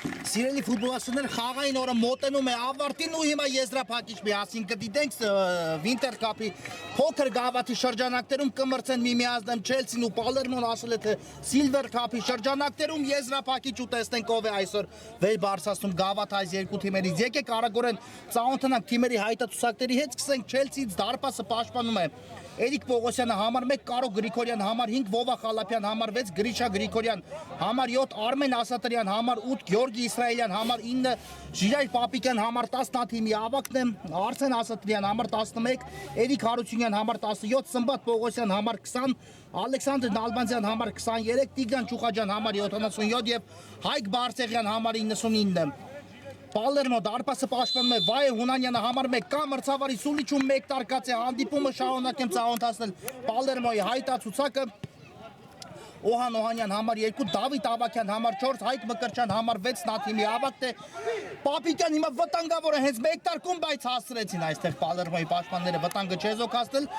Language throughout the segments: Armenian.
Սիրելի ֆուտբոլիստներ, խաղային օրը մոտենում է ավարտին ու հիմա եզրափակիչ միասին կդիտենք Winter Cup-ի փոքր գավաթի շրջանակներում կմրցեն միմյանց Չելսին ու Պալերմոն ասել է թե Silver Cup-ի շրջանակներում եզրափակիչ ու տեսնենք ով է այսօր վեր բարձրացնում գավաթ այս երկու թիմերից։ Եկեք արագորեն ծանոթանանք թիմերի հայտարարությունների հետ, սկսենք Չելսիից դարպասը պաշտպանում է Էրիկ Պողոսյանը համար 1, Կարո Գրիգորյան համար 5, Վովա Խալափյան համար 6, Գրիշա Գրիգորյան համար 7, Արմեն Ասատրյան համար 8, Գյորգի Իսրայելյան համար 9, Ժիրայր Պապիկյան համար 10 նա թիմի ավակն է, Արսեն Ասատրյան համար 11, Էրիկ Հարությունյան համար 17, Սմբատ Պողոսյան համար 20, Ալեքսանդր Նալբանդյան համար 23, Տիգրան Ճուխաջյան համար 77 եւ Հայկ Բարսեղյան համար 99։ Պալերմո դարպասը պաշտպանում է Վայե Հունանյանը համար 1 կա մրցավարի Սուլիչում 1 տարկած է հանդիպումը շարունակեմ ծանոթացնել Պալերմոյի հայտացուցակը Օհան Օհանյան համար 2 Դավիթ Ավակյան համար 4 Հայկ Մկրտչյան համար 6 նա թիմի ավակն է Պապիկյան հիմա վտանգավոր է հենց 1 տարկում բայց հասցրեցին այստեղ Պալերմոյի պաշտպանները վտանգը չեզոքացնել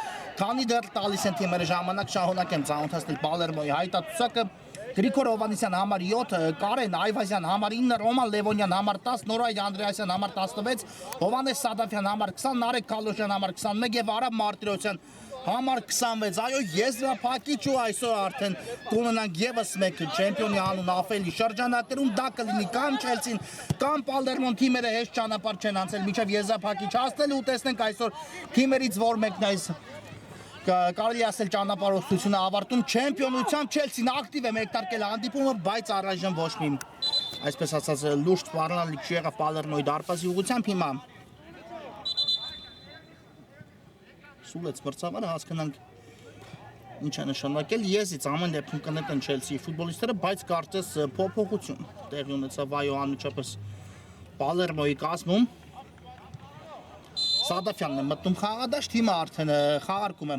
քանի դեռ տալիս են թիմերը ժամանակ շարունակեմ ծանոթացնել Պալերմոյի հայտացուցակը Գրիգոր Հովանեսյան համար 7, Կարեն Այվազյան համար 9, Ռոման Լևոնյան համար 10, Նորայր Անդրեասյան համար 16, Հովանես Սադաֆյան համար 20, Նարեկ Կալոշյան համար 21 եւ Արաբ Մարտիրոսյան համար 26։ Այո, եզրափակիչ ու այսօր արդեն կունենանք եւս մեկ չեմպիոնի անուն ապելի շրջանակներում դա կլինի կամ Չելսին կամ Պալերմոն թիմերը հեշտ ճանապարհ չեն անցել մինչեւ եզրափակիչ հասնել ու տեսնենք այսօր թիմերից որ մեկն այս Կարելի ասել ճանապարհորդությունը ավարտում չեմպիոնությամբ Չելսին ակտիվ է մեկտարկել հանդիպումը, բայց առայժմ ոչ մի այսպես ասած լուրջ սպառնալիք չեղավ Պալերմոյի դարպասի ուղղությամբ հիմա Սուլեց մրցավարը հասկանանք ինչ է նշանակել եզից ամեն դեպքում կնետեն Չելսիի ֆուտբոլիստները, բայց կարծես փոփոխություն տեղի ունեցավ այո անմիջապես Պալերմոյի կազմում Սադաֆյանն է մտնում խաղադաշտ, հիմա արդեն խաղարկում է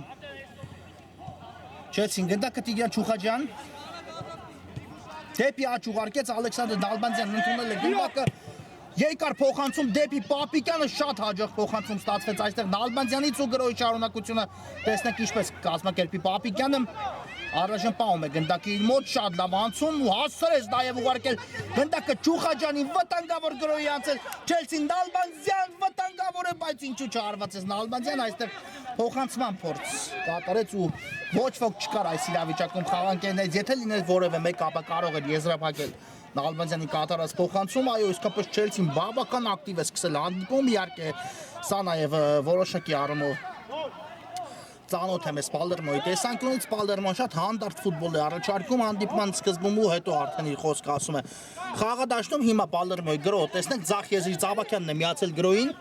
Չելսին գնդակը Տիգրան Ճուխաջյան Դեպի աջ ուղարկեց Ալեքսանդր Նալբանդյանն ընդունել է գնդակը Երկար փոխանցում դեպի Պապիկյանը շատ հաջող փոխանցում ստացվեց այստեղ Նալբանդյանից ու գրոյի շարունակությունը տեսնենք ինչպես կազմակերպի Պապիկյանը Առայժմ պահում է գնդակի իր մոտ շատ լավ անցում ու հասցրեց նաև ուղարկել գնդակը Ճուխաջյանին վտանգավոր գրոյի անցել Չելսին Նալբանդյան վտանգավոր է բայց ինչու չարվածեց Նալբանդյան այստեղ փոխանցման փորձ կատարեց ու ոչ ոք չկար այս իրավիճակում խաղանկերներից եթե լիներ որևէ մեկ ապա կարող էր եզրափակել Նալբանդյանի կատարած փոխանցում այո իսկապես Չելսին բավական ակտիվ է սկսել հանդիպում իհարկե սա նաև որոշակի առումով Ծանոթ եմ ես Պալերմոյի տեսանկյունից Պալերմոն շատ հանդարտ ֆուտբոլ է առաջարկում հանդիպման սկզբում ու հետո արդեն իր խոսքը ասում է խաղադաշտում հիմա Պալերմոյի գրո տեսնենք ձախ եզրի Ծավակյանն է միացել գրոյին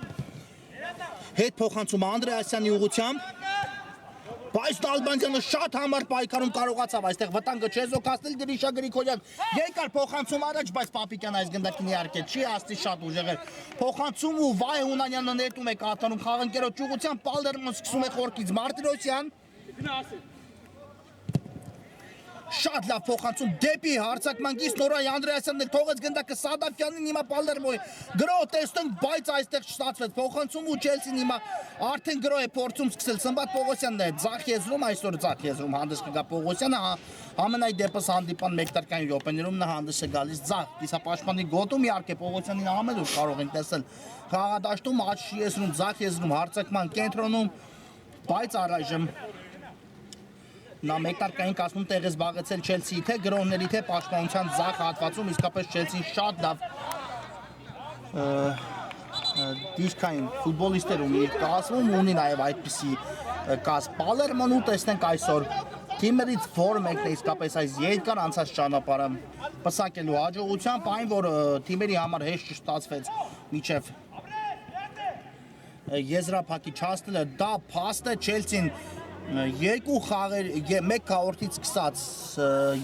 հետ փոխանցում Անդրեասյանի ուղղությամբ Բայց Նալբանդյանը շատ համար պայքարում կարողացավ այստեղ վտանգը չեզոքացնել Գրիշա Գրիգորյան երկար փոխանցում առաջ բայց Պապիկյան այս գնդակին իհարկե չի հասցի շատ ուժեղ էր փոխանցում ու Վայե Հունանյանը նետում է կատարում խաղընկերոջ ուղղությամբ Պալերմոն սկսում է խորքից Մարտիրոսյան Շատ լավ փոխանցում դեպի հարցակման գիծ Նորայր Անդրեասյանն էլ թողեց գնդակը Սադաֆյանին հիմա Պալերմոյի գրո տեսնենք բայց այստեղ չստացվեց փոխանցում ու Չելսին հիմա արդեն գրո է փորձում սկսել Սմբատ Պողոսյանն է ձախ եզրում այսօր ձախ եզրում հանդես կգա Պողոսյանը ամենայն դեպս հանդիպան մեկտարկային րոպեներում նա հանդես է գալիս ձախ կիսապաշտպանի գոտում իհարկե Պողոսյանին ամենուր կարող ենք տեսնել խաղադաշտում աջ եզրում ձախ եզրում հարցակման կենտրոնում բայց առայժմ Նա մեկտարկային կազմում տեղ է զբաղեցել Չելսիի թե գրոնների թե պաշտպանության ձախ հատվածում իսկապես Չելսին շատ լավ դիրքային ֆուտբոլիստեր ունի իր կազմում ունի նաև այդպիսի կազմ Պալերմոն ու տեսնենք այսօր թիմերից որ մեկն է իսկապես այս երկար անցած ճանապարհը պսակելու հաջողությամբ այն որ թիմերի համար հեշտ չստացվեց միջև եզրափակիչ հասնելը դա փաստ է Չելսին Երկու խաղեր մեկ քաղորդից սկսած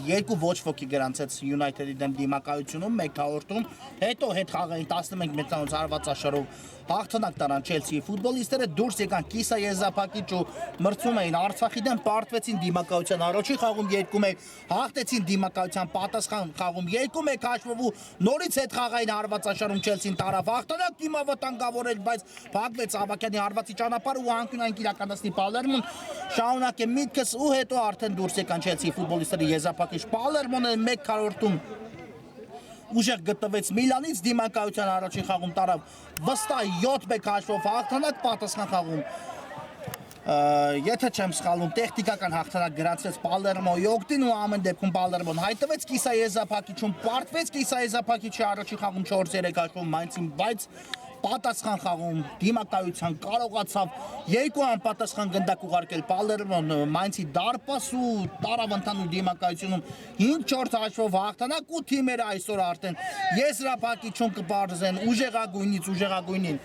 երկու ոչ ոքի գրանցեց United-ի դեմ դիմակայությունում մեկ քաղորդում հետո հետ խաղային 11 մետրանոց հարվածաշարով հաղթանակ տարան Չելսիի ֆուտբոլիստները դուրս եկան կիսա եզրափակիչ ու մրցում էին Արցախի դեմ պարտվեցին դիմակայության առաջի խաղում 2-1 հաղթեցին դիմակայության պատասխան խաղում 2-1 հաշվով ու նորից հետ խաղային հարվածաշարում Չելսին տարավ հաղթանակ դիմա վտանգավոր էր բայց փակվեց Ավակյանի հարվածի ճանապարհը ու անկյունային իրականացնի Պալերմոն Շարունակ է միտքս ու հետո արդեն դուրս եկան Չելսիի ֆուտբոլիստները եզրափակիչ Պալերմոնը մեկ քառորդում ուժեղ գտնվեց Միլանից, դիմակայության առաջին խաղում տարավ վստահ 7-1 հաշվով հաղթանակ, պատասխան խաղում եթե չեմ սխալվում, տեխնիկական հաղթանակ գրանցվեց Պալերմոյի օգտին ու ամեն դեպքում Պալերմոն հայտնվեց կիսաեզրափակիչում, պարտվեց կիսաեզրափակիչի առաջին խաղում 4-3 հաշվով Մայնցին, բայց պատասխան խաղում դիմակայության կարողացավ երկու անպատասխան գնդակ ուղարկել Պալերմոն Մայնցի դարպաս ու տարավ ընդհանուր դիմակայությունում 5-4 հաշվով հաղթանակ ու թիմերը այսօր արդեն եզրափակիչում կպարզեն ուժեղագույնից ուժեղագույնին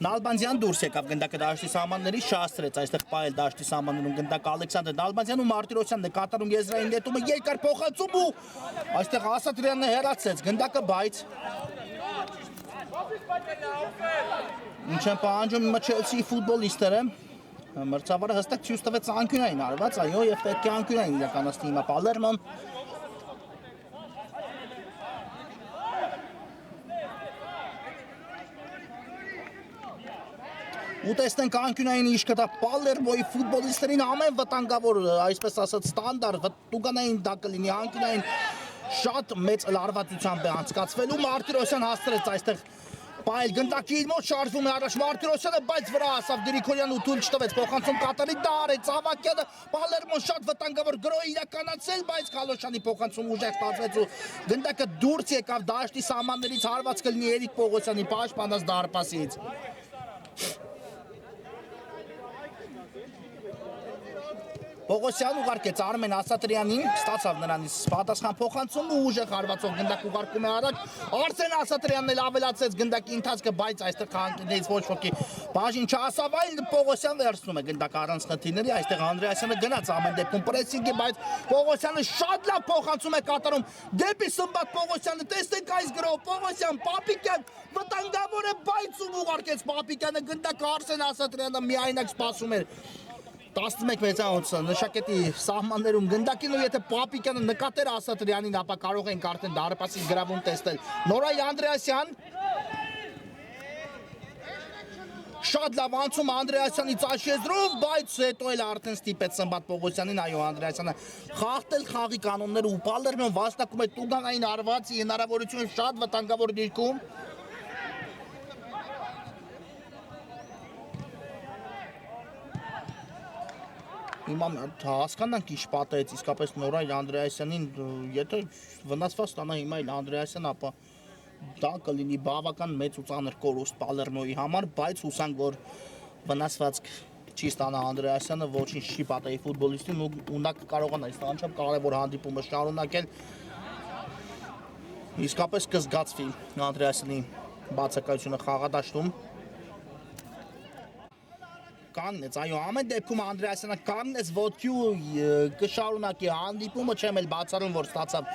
Նալբանդյան դուրս եկավ գնդակը դաշտի սահմաններից շահացրեց այստեղ պայել դաշտի սահմաններում գնդակը Ալեքսանդր Նալբանդյանն ու Մարտիրոսյանն նկատառում եզրային նետումը երկար փոխանցում ու այստեղ Ասատրյանն հեռացեց գնդակը բայց ինչ են պահանջում հիմա Չելսիի ֆուտբոլիստները մրցավարը հստակ ցույց տվեց անկյունային արված այո եւ պետք է անկյունային իրականացնի հիմա Պալերմոն ու տեսնենք անկյունային ինչ կտա Պալերմոյի ֆուտբոլիստերին ամեն վտանգավոր, այսպես ասած ստանդարտ տուգանային դա կլինի անկյունային շատ մեծ լարվածությամբ է անցկացվելու Մարտիրոսյան հաստրեց այստեղ Պայել գնդակի իր մոտ շարժվում է առաջ Մարտիրոսյանը, բայց վրա ասավ Գրիգորյանն ու թույլ չտվեց փոխանցում կատարի դա արեց Ավակյանը Պալերմոն շատ վտանգավոր գրոհ իրականացել, բայց Քալոշյանի փոխանցում ուժեղ ստացվեց ու գնդակը դուրս եկավ դաշտի սահմաններից հարված կլինի Էրիկ Պողոսյանի պաշտպանած դարպասից Պողոսյան ուղարկեց Արմեն Ասատրյանին, ստացավ նրանից պատասխան փոխանցում ու ուժեղ հարվածով գնդակ ուղարկում է առաջ Արսեն Ասատրյանն էլ ավելացեց գնդակի ընթացքը, բայց այստեղ խաղանքներից ոչ ոքի բաժին չհասավ, այլ Պողոսյան վերցնում է գնդակը առանց խնդիրների, այստեղ Անդրեասյանը գնաց ամեն դեպքում պրեսինգի, բայց Պողոսյանը շատ լավ փոխանցում է կատարում դեպի Սմբատ Պողոսյանը, տեսնենք այս գրով Պողոսյան, Պապիկյան վտանգավոր է, բայց ում ուղարկեց Պապիկյանը գնդակը Արսեն Ասատրյանը միայնակ սպասում էր 11-6 նշակետի սահմաններում գնդակին ու եթե Պապիկյանը նկատեր Ասատրյանին, ապա կարող ենք արդեն դարպասի գրավում տեսնել Նորայ Անդրեասյան շատ լավ անցում Անդրեասյանի ծաշեզրով, բայց հետո էլ արդեն ստիպեց Սմբատ Պողոսյանին, այո Անդրեասյանը խախտել խաղի կանոնները ու Պալերմոն վաստակում է տուգանային արվածի հնարավորություն շատ վտանգավոր դիրքում Հիմա հասկանանք ինչ պատահեց իսկապես Նորայ Անդրեասյանին, եթե վնասված ստանա հիմա էլ Անդրեասյան, ապա դա կլինի բավական մեծ ու ծանր կորուստ Պալերմոյի համար, բայց հուսանք, որ վնասված չի ստանա Անդրեասյանը, ոչինչ չի պատահի ֆուտբոլիստին ու նա կկարողանա այս անչափ կարևոր հանդիպումը շարունակել։ Իսկապես կզգացվի Անդրեասյանի բացակայությունը խաղադաշտում։ Կանգնեց, այո, ամեն դեպքում Անդրեասյանը կանգնեց ոտքի ու կշարունակի հանդիպումը, չեմ էլ բացառում, որ ստացավ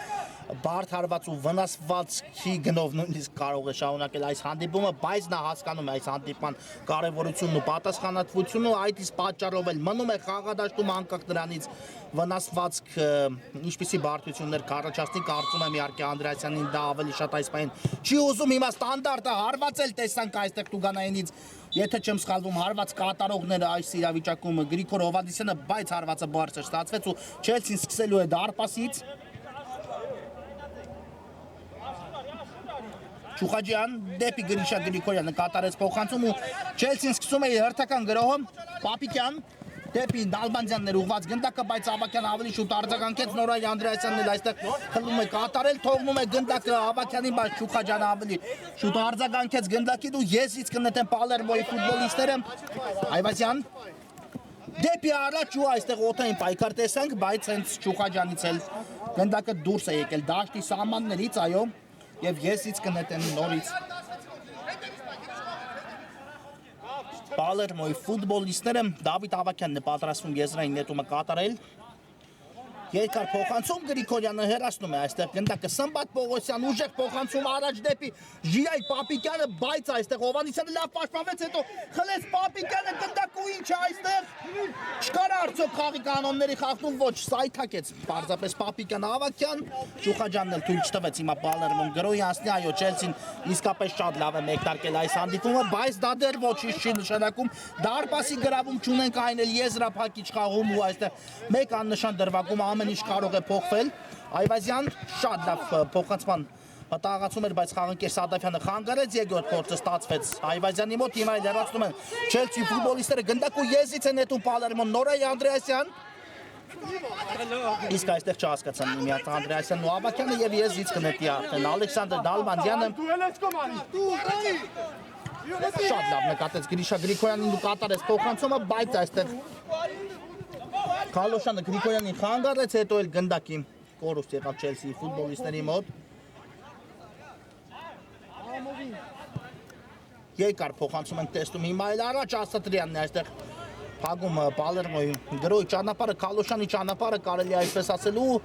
բարդ հարված ու վնասվածքի գնով նույնիսկ կարող է շարունակել այս հանդիպումը, բայց նա հասկանում է այս հանդիպման կարևորությունն ու պատասխանատվությունն ու այդ իսկ պատճառով էլ մնում է խաղադաշտում անկախ նրանից վնասվածք ինչպիսի բարդություններ կառաջացնի, կարծում եմ իհարկե Անդրեասյանին դա ավելի շատ այս պահին չի ուզում հիմա ստանդարտը հարվածել տեսանք այստեղ Տուգանայինից Եթե չեմ սխալվում հարված կատարողները այս իրավիճակում Գրիգոր Հովհաննիսյանը, բայց հարվածը բարձր ստացվեց ու Չելսին սկսելու է դարպասից Չուխաջյան դեպի Գրիշա Գրիգորյանը կատարեց փոխանցում ու Չելսին սկսում է հերթական գրոհը Պապիկյան դեպի Նալբանդյաններ ուղված գնդակը, բայց Ավակյանը ավելի շուտ արձագանքեց Նորայ Անդրեասյանն էլ այստեղ խլում է կատարել, թողնում է գնդակը Ավակյանին, բայց Չուխաջյանը ավելի շուտ արձագանքեց գնդակին ու եսից կնետեն Պալերմոյի ֆուտբոլիստները Այվազյան դեպի առաջ ու այստեղ օթային պայքար տեսանք, բայց հենց Չուխաջյանից էլ գնդակը դուրս է եկել դաշտի սահմաններից, այո, եւ եսից կնետեն նորից Պալերմոյի ֆուտբոլիստները Դավիթ Ավակյանն է պատրաստվում եզրային նետումը կատարել Երկար փոխանցում Գրիգորյանը հեռացնում է այստեղ գնդակը Սմբատ Պողոսյան ուժեղ փոխանցում առաջ դեպի Ժիրայ Պապիկյանը, բայց այստեղ Հովհաննիսյանը լավ պաշտպանվեց, հետո խլեց Պապիկյանը գնդակը ինչ է այստեղ չկար արդյոք խաղի կանոնների խախտում, ոչ սայթակեց պարզապես Պապիկյանը Ավակյան, Չուխաջյանն էլ թույլ չտվեց հիմա Պալերմոն գրոհի անցնի, այո Չելսին իսկապես շատ լավ է մեկնարկել այս հանդիպումը, բայց դա դեռ ոչինչ չի նշանակում, դարպասի գրավում չունենք այն էլ եզրափակիչ խաղում ու այստեղ մեկ աննշան դրվագում ամեն ինչ կարող է փոխվել Այվազյան շատ լավ փոխանցման Պատաղացում էր, բայց Խաղանկեր Սադաֆյանը խանգարեց, երկրորդ փորձը ստացվեց Այվազյանի մոտ, հիմա լրացնում են Չելսի ֆուտբոլիստները գնդակու եզից են նետում Պալերմոն, Նորայ Անդրեասյան։ Իսկ այստեղ չհասկացան միմյանց Անդրեասյանն ու Ավակյանը եւ եզից կնետի արդեն Ալեքսանդր Դալմանյանը։ Շատ լավ նկատեց Գրիշա Գրիգորյանին ու կատարեց փոխանցումը, բայց այստեղ Քալոշյանը Գրիգորյանին խանգարեց, հետո էլ գնդակի կորուստ եղավ Չելսի ֆուտբոլիստների մոտ։ Երկար փոխանցում են տեսնում հիմա էլ առաջ Ասատրյանն է այստեղ փակում Պալերմոյի գրոյի ճանապարհը, Քալոշյանի ճանապարհը կարելի այսպես ասելու։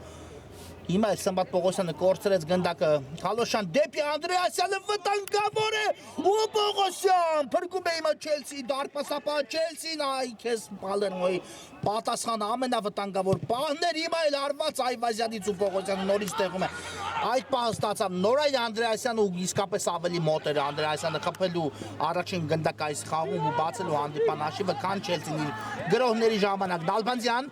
Հիմա էլ Սմբատ Պողոսյանը կորցրեց գնդակը, Քալոշյան դեպի Անդրեասյանը վտանգավոր է ու Պողոսյան փրկում է հիմա Չելսի դարպասապահ Չելսին, այ քեզ Պալերմոյի պատասխանը ամենավտանգավոր պահն էր, հիմա էլ արված Այվազյանից ու Պողոսյանը նորից տեղում է։ Այդ պահը ստացավ Նորայ Անդրեասյանը ու իսկապես ավելի մոտ էր Անդրեասյանը խփելու առաջին գնդակ այս խաղում ու բացելու հանդիպան հաշիվը, քան Չելսին իր գրողների ժամանակ։ Դալբանդյան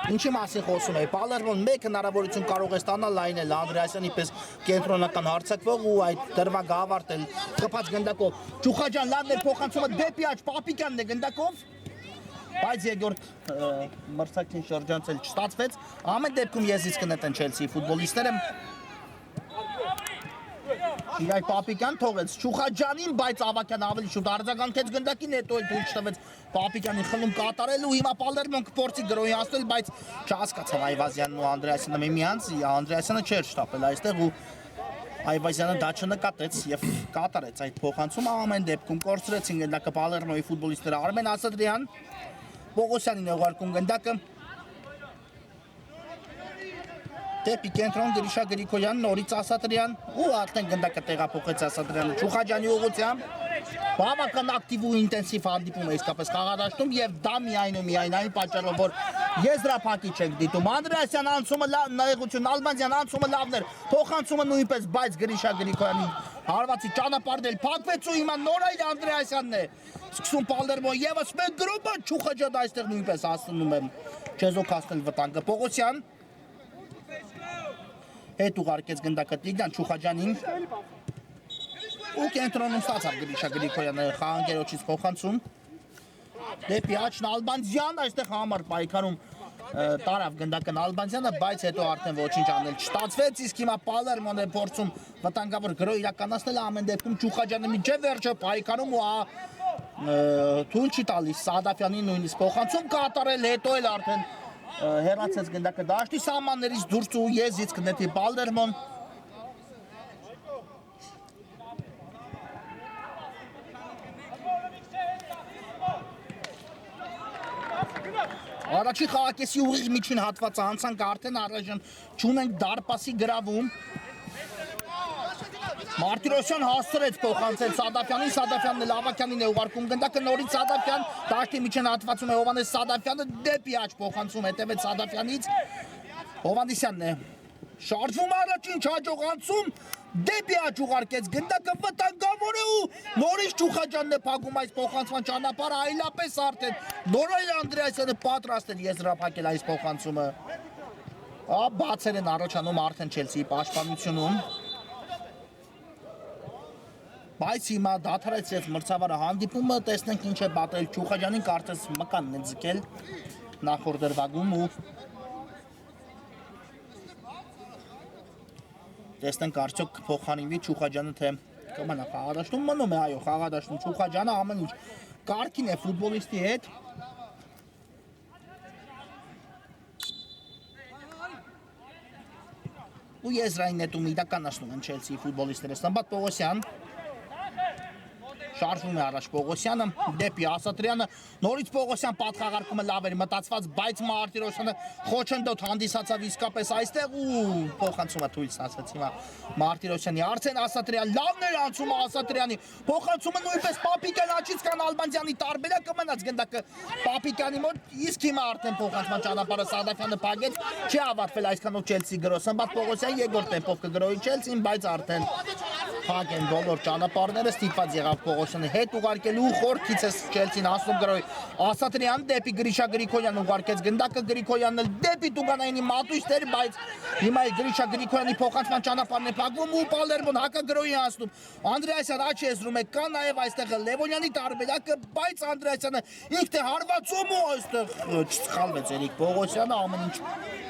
ինչի մասին խոսում է, Պալերմոն մեկ հնարավորություն կարող է ստանալ այն էլ Անդրեասյանի պես կենտրոնական հարձակվող ու այդ դրվագը ավարտել խփած գնդակով։ Ճուխաջյան լավն էր փոխանցումը դեպի աջ Պապիկյանն է գնդակով, բայց երկրորդ մրցակցին շրջանցել չստացվեց։ Ամեն դեպքում եզից կնետեն Չելսի ֆուտբոլիստները։ Իրայ Պապիկյան թողեց Ճուխաջյանին, բայց Ավակյանը ավելի շուտ արձագանքեց գնդակին, հետո էլ թույլ չտվեց Պապիկյանին խլում կատարելու, հիմա Պալերմոն կփորձի գրոհի հասնել, բայց չհասկացավ Այվազյանն ու Անդրեասյանը միմյանց, Անդրեասյանը չէր շտապել այստեղ ու Այվազյանը դա չնկատեց եւ կատարեց այդ փոխանցումը, ամեն դեպքում կորցրեցին գնդակը Պալերմոյի ֆուտբոլիստները Արմեն Ասատրյան, Պողոսյանին ուղարկում գնդակը դեպի կենտրոն Գրիշա Գրիգորյան, նորից Ասատրյան ու արդեն գնդակը տեղափոխեց Ասատրյանը Ճուխաջյանի ուղղությամբ։ Բավական ակտիվ ու ինտենսիվ հանդիպում է իսկապես խաղադաշտում եւ դա միայն ու միայն այն պատճառով որ եզրափակիչ ենք դիտում։ Անդրեասյան անցումը նեղություն, Ալբանդյան անցումը լավն էր, փոխանցումը նույնպես, բայց Գրիշա Գրիգորյանի հարվածի ճանապարհն էլ փակվեց ու հիմա Նորայ Անդրեասյանն է սկսում Պալերմոն եւս մեկ գրոպը Ճուխաջյանը այստեղ նույնպես հասնում է չեզոքացնել վտանգը Պողոսյան հետ ուղարկեց գնդակը Տիգրան Ճուխաջյանին ու կենտրոնում ստացավ Գրիշա Գրիգորյանը խաղանկերոջից փոխանցում դեպի աչն Ալբանդյան այստեղ համար պայքարում տարավ գնդակը Ալբանդյանը, բայց հետո արդեն ոչինչ անել չստացվեց, իսկ հիմա Պալերմոն է փորձում վտանգավոր գրոհ իրականացնել, ամեն դեպքում Ճուխաջյանը մինչև վերջը պայքարում ու թույլ չի տալիս Սադաֆյանին նույնիսկ փոխանցում կատարել, հետո էլ արդեն հեռացեց գնդակը դաշտի սահմաններից դուրս ու եզից կնետի Պալերմոն։ Առաջի խաղակեսի ուղիղ միջին հատվածը անցանք արդեն առայժմ չունենք դարպասի գրավում։ Մարտիրոսյան հասցրեց փոխանցել Սադաֆյանին, Սադաֆյանն էլ Ավակյանին է ուղարկում գնդակը նորից Սադաֆյան, դաշտի միջին հատվածում է Հովհաննես Սադաֆյանը դեպի աջ փոխանցում հետևեց Սադաֆյանից։ Հովհաննիսյանն է շարժվում առաջին չհաջողացում դեպի աջ ուղարկեց գնդակը վտանգավոր է ու նորից Ճուխաջյանն է փակում այս փոխանցման ճանապարհը, այլապես արդեն Նորայ Անդրեասյանը պատրաստ էր եզրափակել այս փոխանցումը։ Բացեր են առաջանում արդեն Չելսիի պաշտպանությունում։ Բայց հիմա դադարեցրեց մրցավարը հանդիպումը, տեսնենք ինչ է պատել Ճուխաջյանին, կարծես մկանն է ձգել նախորդ դրվագում ու տեսնենք արդյոք փոխանցվի Ճուխաջյանը թե կմնա խաղադաշտում, մնում է այո խաղադաշտում Ճուխաջյանը ամեն ինչ կարգին է ֆուտբոլիստի հետ։ Ու եզրային նետում իրականացնում են Չելսիի ֆուտբոլիստները Սմբատ Պողոսյան շարժվում է առաջ Պողոսյանը դեպի Ասատրյանը, նորից Պողոսյան պատխաղարկումը լավ էր մտածված, բայց Մարտիրոսյանը խոչընդոտ հանդիսացավ իսկապես այստեղ ու փոխանցումը թույլ ստացվեց հիմա Մարտիրոսյանի արդեն Ասատրյան լավն էր անցումը Ասատրյանի, փոխանցումը նույնպես Պապիկյան աչից կան Ալբանդյանի տարբերակը մնաց գնդակը Պապիկյանի մոտ, իսկ հիմա արդեն փոխանցման ճանապարհը Սադաֆյանը փակեց, չի ավարտվել այսքանով Չելսի գրոհը, Սմբատ Պողոսյան երկրորդ տեմպով կգրոհի Չելսին, բայց արդեն փակ են բոլոր ճանապարհները, ստիպված եղավ Պողոսյանի հետ ուղարկելու խորքից է Չելսին հասնում գրոյ Ասատրյան դեպի Գրիշա Գրիգորյան ուղարկեց գնդակը Գրիգորյանն էլ դեպի Տուգանայինի մատույցներ բայց հիմա Գրիշա Գրիգորյանի փոխանցման ճանապարհն է փակվում ու Պալերմոն հակագրոյի հասնում Անդրեասյան աչի եզրում է կա նաև այստեղ Լևոնյանի տարբերակը բայց Անդրեասյանը ինքն է հարվածում ու այստեղ չսխալվեց Էրիկ Պողոսյանը ամեն ինչ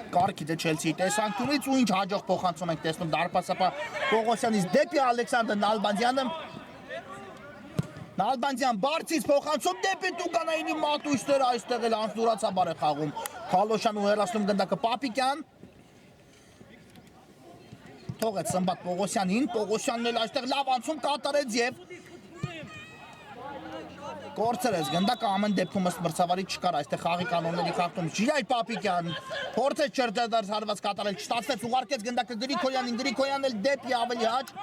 Կարքի դե Չելսիի տեսանկյունից ու ինչ հաջող փոխանցում ենք տեսնում դարպասապա Պողոսյանից դեպի Ալեքսանդր Նալբանդյանը Նալբանդյան բարձից փոխանցում դեպի Տուգանայինի մատույցները այստեղ էլ անձնուրացաբար է խաղում Քալոշյան ու հեռացնում գնդակը Պապիկյան Թողեց Սմբատ Պողոսյանին Պողոսյանն էլ այստեղ լավ անցում կատարեց եւ Կորցրեց գնդակը ամեն դեպքում ըստ մրցավարի չկար այստեղ խաղի կանոնների խախտում Ժիրայ Պապիկյան փորձեց չերդարդար հարված կատարել չստացվեց ուղարկեց գնդակը Գրիգորյանին Գրիգորյանն էլ դեպի ավելի հաճ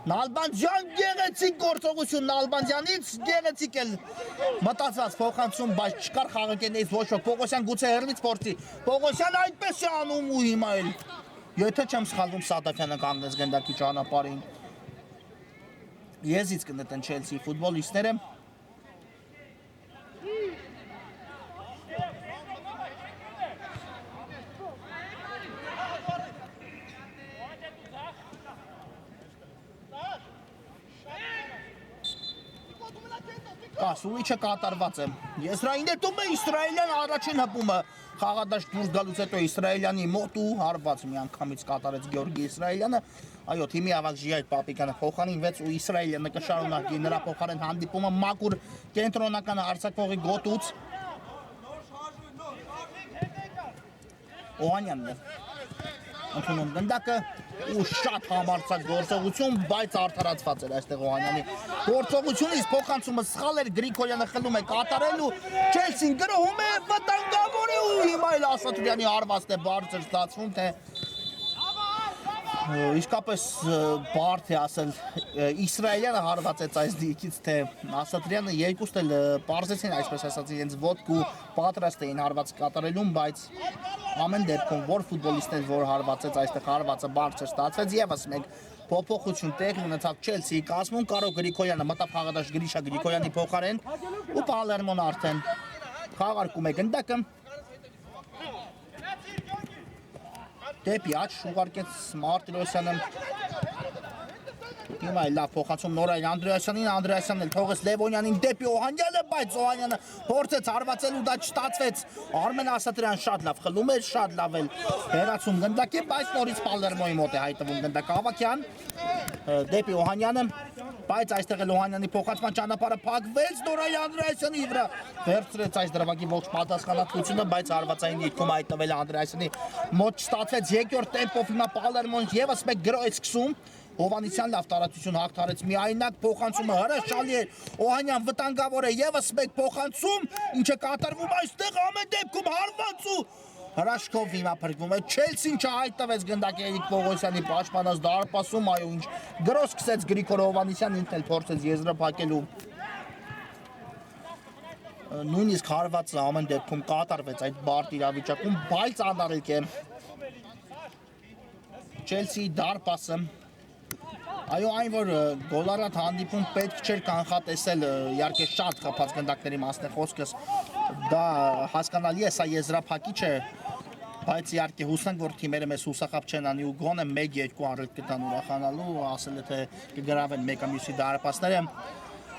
Նալբանդյան գեղեցիկ գործողություն Նալբանդյանից գեղեցիկ էլ մտածված փոխանցում բայց չկար խաղակենից ոչ ոք Պողոսյան գուցե հեռվից փորձի Պողոսյան այդպես է անում ու հիմա էլ եթե չեմ սխալվում Սադաֆյանը կանգնեց գնդակի ճանապարհին Եզից կնետեն Չելսի ֆուտբոլիստները Սուլիչը կատարված է Եզրային դետում է Իսրայելյան առաջին հպումը խաղադաշտ դուրս գալուց հետո Իսրայելյանի մոտ ու հարված մի անգամից կատարեց Գեորգի Իսրայելյանը այո թիմի ավակ Ժիայ Պապիկյանը փոխանցվեց ու Իսրայելյանը կշարունակի նրա փոխարեն հանդիպումը մակուր կենտրոնական արձակվողի գոտուց Օհանյանն է ընդունում գնդակը ու շատ համարձակ գործողություն, բայց արդարացված էր այստեղ Օհանյանի գործողությունից փոխանցումը սխալ էր Գրիգորյանը խլում է կատարելու Չելսին գրոհում է վտանգավոր է ու հիմա էլ Ասատրյանի հարվածն է բարձր ստացվում թե իսկապես բարդ է ասել Իսրայելյանը հարվածեց այս դիրքից թե Ասատրյանը երկուստ էլ պարզեցին այսպես ասած իրենց ոտք ու պատրաստ էին հարված կատարելուն բայց ամեն դեպքում որ ֆուտբոլիստներ որ հարվածեց այստեղ հարվածը բարձր ստացվեց եւս մեկ փոփոխություն տեղի ունեցավ Չելսիի կազմում Կարո Գրիգորյանը մտավ խաղադաշտ Գրիշա Գրիգորյանի փոխարեն ու Պալերմոն արդեն խաղարկում է գնդակը Դեպի աչ ուղարկեց Մարտիրոսյանը Հիմա էլ լավ փոխանցում Նորայր Անդրեասյանին Անդրեասյանն էլ թողեց Լևոնյանին դեպի Օհանյանը բայց Օհանյանը փորձեց հարվածել ու դա չստացվեց Արմեն Ասատրյան շատ լավ խլում էր շատ լավ էլ հեռացում գնդակի բայց նորից Պալերմոյի մոտ է հայտնվում գնդակը Ավակյան դեպի Օհանյանը բայց այստեղ էլ Օհանյանի փոխանցման ճանապարհը փակվեց Նորայր Անդրեասյանի վրա վերցրեց այս դրվագի ողջ պատասխանատվությունը բայց հարվածային դիրքում հայտնվել Անդրեասյանի մոտ չստացվեց երկրորդ տեմպով հիմա Պալերմոն եւս մեկ գրո է սկսում Հովանեսյան լավ տարածություն հաղթարեց միայնակ փոխանցումը հրաշալի է Օհանյան վտանգավոր է եւս մեկ փոխանցում ինչը կատարվում այստեղ ամեն դեպքում հարված ու հրաշքով հիմա փրկվում է Չելսին չհայտնվեց գնդակի Էրիկ Պողոսյանի պաշտպանած դարպասում այո ինչ գրո սկսեց Գրիգոր Հովանեսյան ինքն էլ փորձեց եզրը փակելու նույնիսկ հարվածը ամեն դեպքում կատարվեց այդ բարդ իրավիճակում բայց անարիք է Չելսիի դարպասը Այո այն որ գոլարատ հանդիպում պետք չէր կանխատեսել իհարկե շատ խփած գնդակների մասն է խոսքս դա հասկանալի է սա եզրափակիչ է բայց իհարկե հուսանք որ թիմերը մեզ հուսախապ չեն անի ու գոնե 1-2 առիթ կտան ուրախանալու ասել է թե կգրավեն մեկը մյուսի դարպասները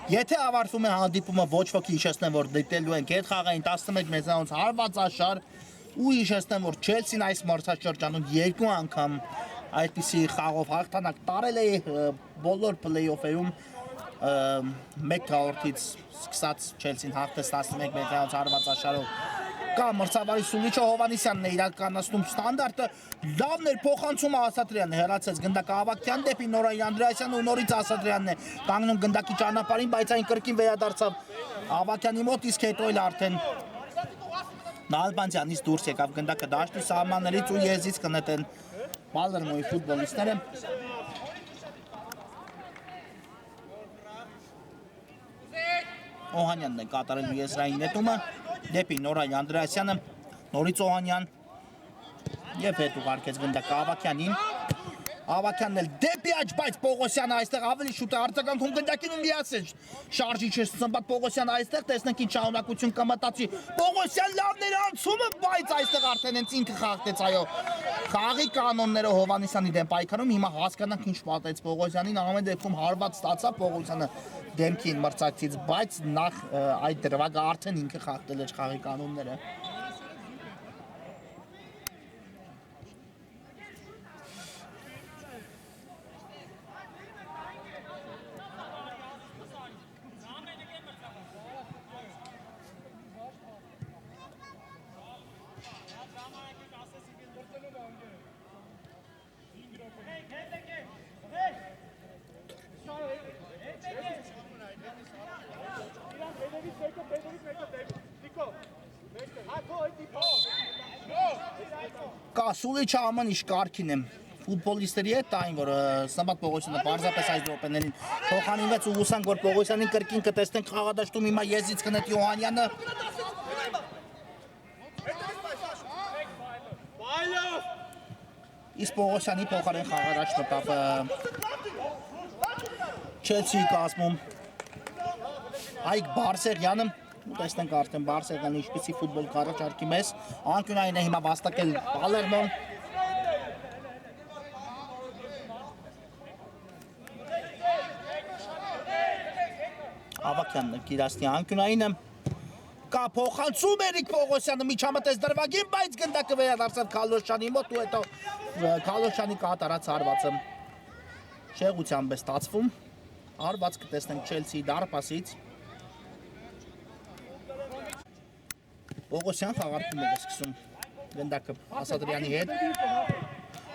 Եթե ավարտվում է հանդիպումը ոչ ոք հիշեցնեմ որ դիտելու ենք այդ խաղային 11 մեծանոց հարվածաշար ու հիշեցնեմ որ Չելսին այս մրցաշրջանում երկու անգամ այդպիսի խաղով հաղթանակ տարել է բոլոր փլեյոֆերում մեկ հաղորդից սկսած Չելսին հաղթեց 11 մետրից հարվածաշարով կա մրցավարի Սուլիչը Հովանեսյանն է իրականացնում ստանդարտը լավն էր փոխանցումը Ասատրյանը հեռացեց գնդակը Ավակյան դեպի Նորայր Անդրեասյանը ու նորից Ասատրյանն է կանգնում գնդակի ճանապարհին բայց այն կրկին վերադարձավ Ավակյանի մոտ իսկ հետո էլ արդեն Նալբանդյանից դուրս եկավ գնդակը դաշտի սահմաններից ու եզից կնետեն Պալերմոյի ֆուտբոլիստները Օհանյանն է կատարելու եզրային նետումը դեպի Նորայր Անդրեասյանը նորից Օհանյան եւ հետ ուղարկեց գնդակը Ավակյանին Ավակյանն էլ դեպի աջ, բայց Պողոսյանը այստեղ ավելի շուտ է արձագանքում գնդակին ու միացել շարժիչ է Սմբատ Պողոսյանը այստեղ տեսնենք ինչ շարունակություն կմտածի Պողոսյան լավն էր անցումը, բայց այստեղ արդեն հենց ինքը խախտեց, այո խաղի կանոնները Հովհաննիսյանի դեմ պայքարում հիմա հասկանանք ինչ պատեց Պողոսյանին, ամեն դեպքում հարված ստացավ Պողոսյանը դեմքին մրցակցից, բայց նախ այդ դրվագը արդեն ինքը խախտել էր խաղի կանոնները Կասուլիչը աման իշ կարգին եմ ֆուտբոլիստերի հետ այն, որ Սմբատ Պողոսյանը պարզապես այս րոպեներին փոխանինվեց ու հուսանք, որ Պողոսյանին կրկին կտեսնենք խաղադաշտում հիմա եզից կնետ Յոհանյանը Իսկ Պողոսյանի փոխարեն խաղադաշտ մտավ Չելսիի կազմում Այգ Բարսեղյանը Տեսնենք արդեն Բարսեղյանը ինչպիսի ֆուտբոլ կառաջարկի մեզ անկյունային է հիմա վաստակել Պալերմոն Ավակյանն է Կիրասնի անկյունայինը կա փոխանցում Էրիկ Պողոսյանը միջամտեց դրվագին, բայց գնդակը վերադարձավ Քալոշյանի մոտ ու հետո Քալոշյանի կատարած հարվածը շեղությամբ է ստացվում հարված կտեսնենք Չելսիի դարպասից Պողոսյան խաղարկում է սկսում գնդակը Ասատրյանի հետ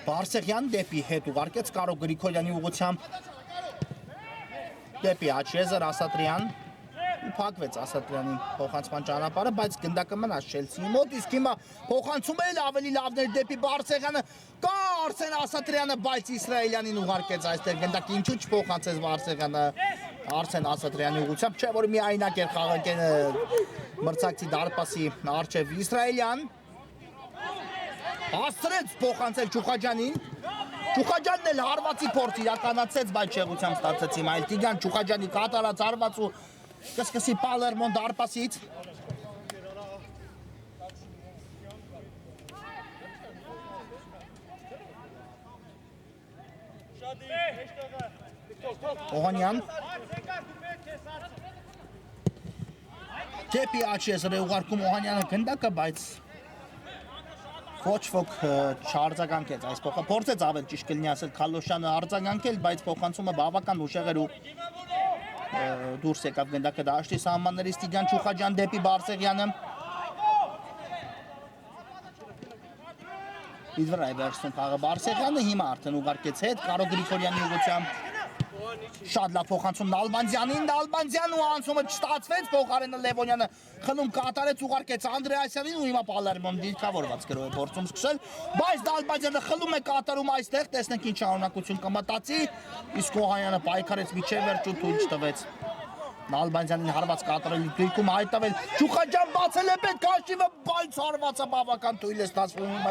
Բարսեղյան դեպի հետ ուղարկեց Կարո Գրիգորյանի ուղղությամբ դեպի Աչեզեր Ասատրյան ու փակվեց Ասատրյանի փոխանցման ճանապարհը, բայց գնդակը մնաց Չելսիի մոտ, իսկ հիմա փոխանցումը էլ ավելի լավն էր դեպի Բարսեղյանը կա Արսեն Ասատրյանը, բայց Իսրայելյանին ուղարկեց այստեղ գնդակը ինչու չփոխանցեց Բարսեղյանը Արսեն Ասատրյանի ուղղությամբ, չէ որ միայնակ էր խաղակենը մրցակցի դարպասի առջև Իսրայելյան հասցրեց փոխանցել Չուխաջյանին Չուխաջյանն էլ հարվածի փորձ իրականացեց, բայց շեղությամբ ստացեց հիմա Տիգրան Չուխաջյանի կատարած հարված ու կսկսի Պալերմոն դարպասից Օհանյան Դեպի Աչեզեր է ուղարկում Օհանյանը գնդակը, բայց ոչ ոք չարձագանքեց այս փոխը փորձեց ավել ճիշտ կլինի ասել Քալոշյանը արձագանքել, բայց փոխանցումը բավական ուշեղ էր ու դուրս եկավ գնդակը դաշտի սահմաններից Տիգրան Չուխաջյան դեպի Բարսեղյանը Իր վրա է վերցնում խաղը Բարսեղյանը հիմա արդեն ուղարկեց հետ Կարո Գրիգորյանի ուղղությամբ Շատ լավ փոխանցում Նալբանդյանին, Նալբանդյանն ու անցումը չստացվեց, փոխարենը Լևոնյանը խլում կատարեց ուղարկեց Անդրեասյանին ու հիմա Պալերմոն դիրքավորված գրով է փորձում սկսել, բայց Նալբանդյանը խլում է կատարում այստեղ, տեսնենք ինչ շարունակություն կմտածի, իսկ Օհանյանը պայքարեց միջև վերջ ու թույլ չտվեց Նալբանդյանին հարված կատարել դիրքում հայտնվել Չուխաջյան բացել է պետք հաշիվը, բայց հարվածը բավական թույլ է ստացվում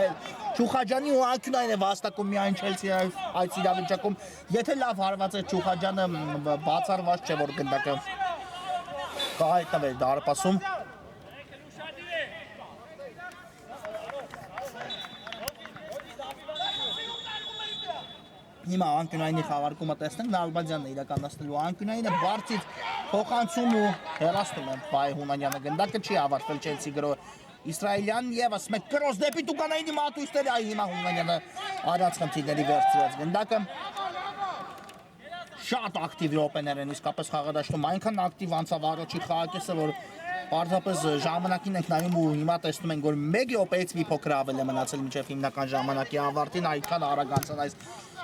Չուխաջյանի ու անկյունային է վաստակում միայն Չելսիի այս իրավիճակում եթե լավ հարված է Չուխաջյանը բացառված չէ որ գնդակը կհայտնվել դարպասում Հիմա անկյունայինի խաղարկումը տեսնենք Նալբանդյանն է իրականացնելու անկյունայինը բարձից փոխանցում ու հեռացնում է Բայ Հունանյանը գնդակը չի ավարտվել Չելսի գրով Իսրայելյան եւս մեկ կրոս դեպի Տուկանայինի մատույցները այ հիմա Հունանյանը արած խնդիրների վերցրած գնդակը շատ ակտիվ րոպեներ են իսկապես խաղադաշտում այնքան ակտիվ անցավ առաջի խաղակեսը որ Պարզապես ժամանակին ենք նայում ու հիմա տեսնում ենք որ 1 րոպեից մի փոքր ավել է մնացել մինչև հիմնական ժամանակի ավարտին այդքան արագ անցան այս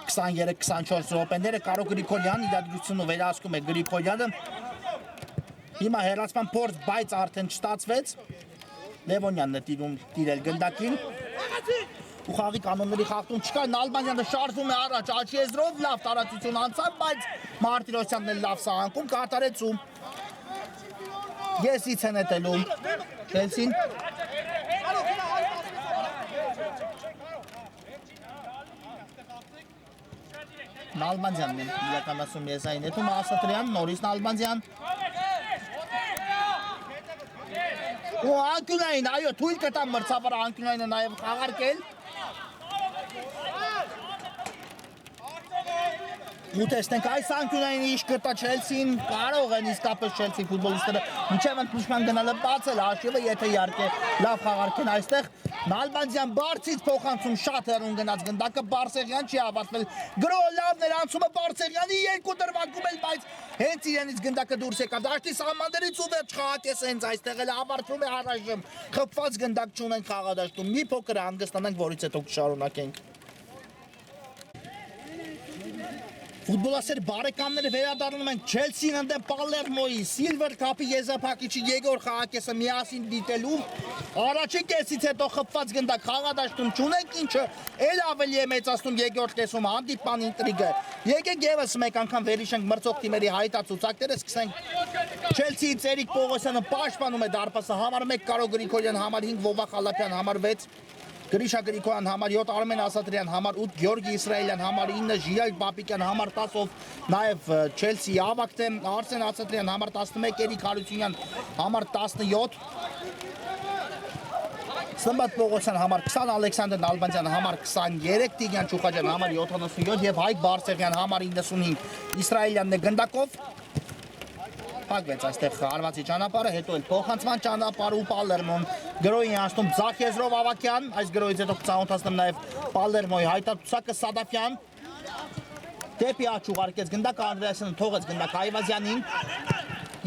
23-24 րոպեները Կարո Գրիգորյան իրադրությունը վերահսկում է Գրիգորյանը Հիմա հեռացման փորձ բայց արդեն չստացվեց Լևոնյանն է տիրել գնդակին ու խաղի կանոնների խախտում չկա Նալբանդյանը շարժվում է առաջ Աչեզրով լավ տարածություն անցավ բայց Մարտիրոսյանն էլ լավ սահանքում կատարեց ու Եսից է նետելու Չելսին Նալբանդյանն է իրականացում եզային հետում Ասատրյան, նորից Նալբանդյան ու անկյունային, այո, թույլ կտան մրցավարը անկյունայինը նաև խաղարկել ու տեսնենք այս անկյունայինը իշ կտա Չելսին, կարող են իսկապես Չելսի ֆուտբոլիստները մինչև ընդմիջման գնալը բացել հաշիվը, եթե իհարկե լավ խաղարկեն այստեղ Նալբանդյան բարձից փոխանցում շատ հեռուն գնաց գնդակը Բարսեղյան չի ավարտվել գրոհը լավն էր անցումը Բարսեղյանի երկու դրվագում էլ բայց հենց իրենից գնդակը դուրս եկավ դաշտի սահմաններից ու վերջ խաղակես հենց այստեղ էլ ավարտվում է առայժմ խփված գնդակ չունենք խաղադաշտում մի փոքր հանգստանանք որից հետո կշարունակենք Ֆուտբոլասեր բարեկամները վերադառնում են Չելսին ընդդեմ Պալերմոյի Սիլվեր Քափի եզրափակիչի Եգոր Խաղակեսը միասին դիտելու առաջին կեսից հետո խփված գնդակ խաղադաշտում չունենք ինչը ել ավելի է մեծացնում երկրորդ կեսում հանդիպման ինտրիգը եկեք եւս մեկ անգամ վերհիշենք մրցող թիմերի հայտացուցակները սկսենք Չելսիի Ծերիկ Պողոսյանը պաշտպանում է դարպասը համար 1 Կարո Գրիգորյան համար 5 Վովա Խալափյան համար 6 Գրիշա Գրիգորյան համար 7 Արմեն Ասատրյան համար 8 Գյորգի Իսրայելյան համար 9 Ժիրայր Պապիկյան համար 10 ով նաև Չելսի ավակտ է Արսեն Ասատրյան համար 11 Էրիկ Հարությունյան համար 17 Սմբատ Պողոսյան համար 20 Ալեքսանդր Նալբանդյան համար 23 Տիգյան Չուխաջյան համար 77 եւ Հայկ Բարսեղյան համար 95 Իսրայելյանն է գնդակով Փակվեց այստեղ հարվածի ճանապարհը, հետո էլ փոխանցման ճանապարհը ու Պալերմոն գրոյի անցնում Ձախ Եզրով Ավակյան, այս գրոյից հետո կծանոթացնեմ նաև Պալերմոյի հայտարարուցակը Սադաֆյան դեպի աջ ուղարկեց գնդակը Անդրեասյանը թողեց գնդակը Այվազյանին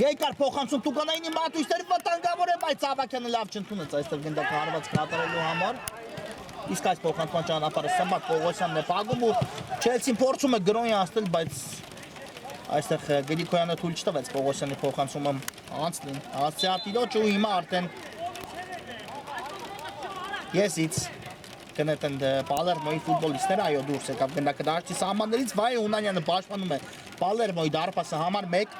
Երկար փոխանցում Տուկանայինի մատույցները վտանգավոր է, բայց Ավակյանը լավ չընդունեց այստեղ գնդակը հարված կատարելու համար իսկ այս փոխանցման ճանապարհը Սմբատ Պողոսյանն է փակում ու Չելսին փորձում է գրոյի անցնել, բայց Այստեղ Գրիգորյանը թույլ չտվեց Պողոսյանի փոխանցումը անցնին Ասիատիլոջ ու հիմա արդեն Եսից կնետեն Պալերմոյի ֆուտբոլիստները այո դուրս եկավ գնդակը դաշտի սահմաններից Վայ Հունանյանը պաշտպանում է Պալերմոյի դարպասը համար 1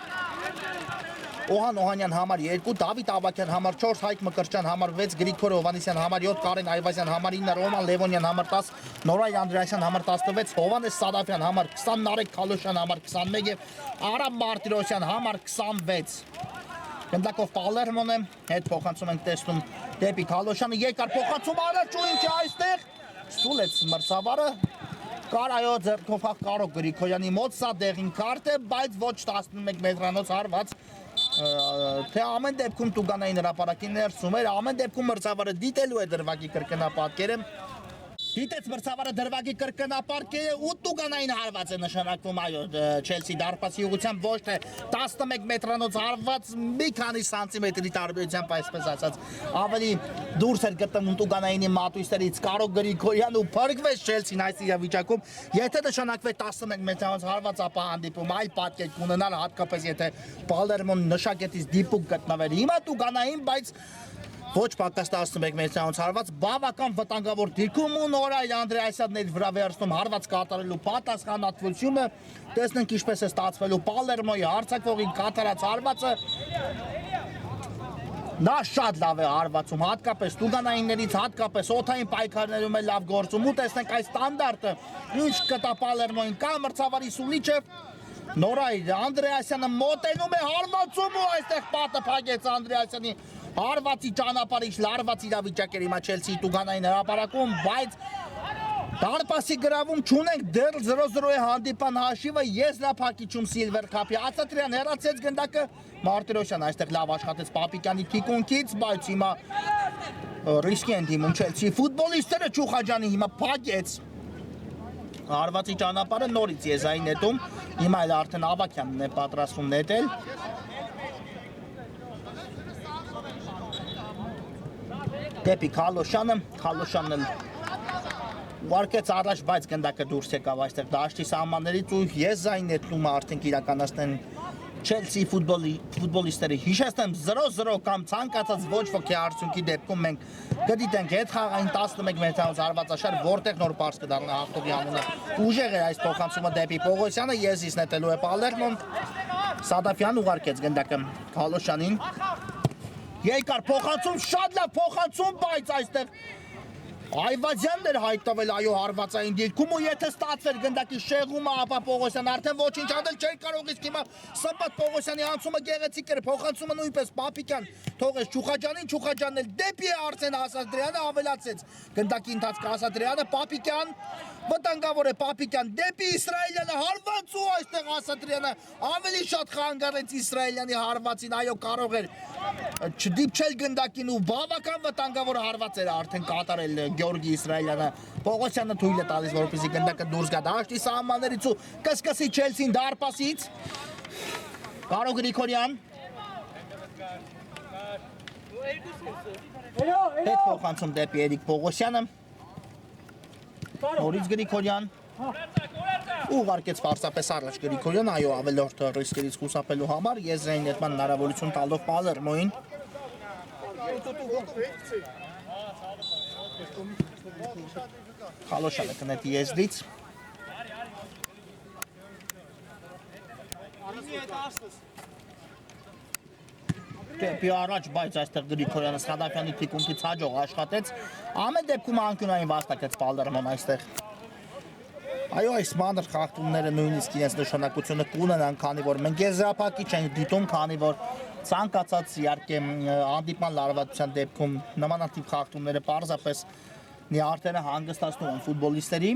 Օհան Օհանյան համար 2 Դավիթ Ավակյան համար 4 Հայկ Մկրտչյան համար 6 Գրիգոր Հովանեսյան համար 7 Կարեն Այվազյան համար 9 Ռոման Լևոնյան համար 10 Նորայ Անդրեասյան համար 16 Հովանես Սադաֆյան համար 20 Նարեկ Քալոշյան համար 21 եւ Արամ Մարտիրոսյան համար 26 Գնդակով Պալերմոն է հետ փոխանցում ենք տեսնում դեպի Քալոշյանը երկար փոխանցում առաջ ու ինչ այստեղ Սուլեց մրցավարը Կարայո ձեռքով Կարո Գրիգորյանի մոտ սա դեղին քարտ է բայց ոչ 11 մետրանոց հարված թե ամեն դեպքում Տուգանային հրապարակի ներսում էր ամեն դեպքում մրցավարը դիտելու է դրվագի կրկնապատկերը Դիտեց մրցավարը դրվագի կրկնապատկերը ու Տուգանային հարված է նշանակվում այո Չելսի դարպասի ուղղությամբ ոչ թե 11 մետրանոց հարված մի քանի սանտիմետրի տարբերությամբ այսպես ասած ավելի դուրս էր գտնվում Տուգանայինի մատույցներից Կարո Գրիգորյան ու փրկվեց Չելսին այս իրավիճակում եթե նշանակվեր 11 մետրանոց հարված ապա հանդիպում այլ պատկեր կունենալ հատկապես եթե Պալերմոն նշակետից դիպուկ գտնվեր հիմա Տուգանային բայց Ոչ պակաս 11 մետրանոց հարված բավական վտանգավոր դիրքում ու Նորայ Անդրեասյանն էր վրա վերցնում հարված կատարելու պատասխանատվությունը տեսնենք ինչպես է ստացվելու Պալերմոյի հարձակվողի կատարած հարվածը Նա շատ լավ է հարվածում հատկապես Տուգանայիններից հատկապես օդային պայքարներում է լավ գործում ու տեսնենք այս ստանդարտը ինչ կտա Պալերմոյին կա մրցավարի Սուլիչև Նորայ Անդրեասյանը մոտենում է հարվածում ու այստեղ պատը փակեց Անդրեասյանի Հարվածի ճանապարհից լարված իրավիճակ էր հիմա Չելսիի Տուգանային հրապարակում, բայց դարպասի գրավում չունենք դեռ 0-0 է հանդիպան հաշիվը եզրափակիչում Սիլվեր Քափի Ասատրյան հեռացեց գնդակը Մարտիրոսյան այստեղ լավ աշխատեց Պապիկյանի թիկունքից, բայց հիմա ռիսկի են դիմում Չելսիի ֆուտբոլիստները Չուխաջյանի հիմա փակեց Հարվածի ճանապարհը նորից եզային նետում, հիմա էլ արդեն Ավակյանն է պատրաստվում նետել Դեպի Քալոշյանը, Քալոշյանն ուղարկեց առաջ, բայց գնդակը դուրս եկավ այստեղ դաշտի սահմաններից ու եզային նետումը արդեն իրականացնեն Չելսի ֆուտբոլիստները հիշեցնեմ 0-0 կամ ցանկացած ոչ ոքի արդյունքի դեպքում մենք կդիտենք հետ խաղային 11 մետրանոց հարվածաշար, որտեղ նոր պարզ կդառնա հաղթողի անունը։ Ուժեղ է այս փոխանցումը դեպի Պողոսյանը, եզիս նետելու է Պալերմոն։ Սադաֆյան ուղարկեց գնդակը Քալոշյանին։ Երկար փոխանցում, շատ լավ փոխանցում, բայց այստեղ Այվազյանն էր հայտնվել այո հարվածային դիրքում ու եթե ստացվեր գնդակի շեղումը ապա Պողոսյան արդեն ոչինչ անել չէր կարող իսկ հիմա Սմբատ Պողոսյանի անցումը գեղեցիկ էր փոխանցումը նույնպես Պապիկյան թողեց Չուխաջանին Չուխաջանն էլ դեպի Արսեն Ասատրյանը ավելացեց գնդակի ընթացքը Ասատրյանը Պապիկյան վտանգավոր է Պապիկյան դեպի Իսրայելյանը հարված ու այստեղ Ասատրյանը ավելի շատ խանգարեց Իսրայելյանի հարվածին այո կարող էր չդիպչել գնդակին ու բավական վտանգավոր հարված էր արդեն կատարել Գյորգի Իսրայելյանը Պողոսյանը թույլ է տալիս որպեսզի գնդակը դուրս գա դաշտի սահմաններից ու կսկսի Չելսին դարպասից Կարո Գրիգորյան հետ փոխանցում դեպի Էրիկ Պողոսյանը Նորից Գրիգորյան ուղարկեց պարզապես առաջ Գրիգորյան այո ավելորդ ռիսկերից խուսափելու համար եզրային նետման հնարավորություն տալով Պալերմոյին Խալոշյանը կնետի եզրից Դեպի առաջ, բայց այստեղ Գրիգորյանը Սխադափյանի թիկունքից հաջող աշխատեց ամեն դեպքում անկյունային վաստակեց Պալերմոն այստեղ Այո, այս մանր խախտումները նույնիսկ իրենց նշանակությունը կունենան, քանի որ մենք եզրափակիչ ենք դիտում, քանի որ ցանկացած իհարկե հանդիպման լարվածության դեպքում նմանատիպ խախտումները պարզապես նյարդերը հանգստացնում են ֆուտբոլիստերի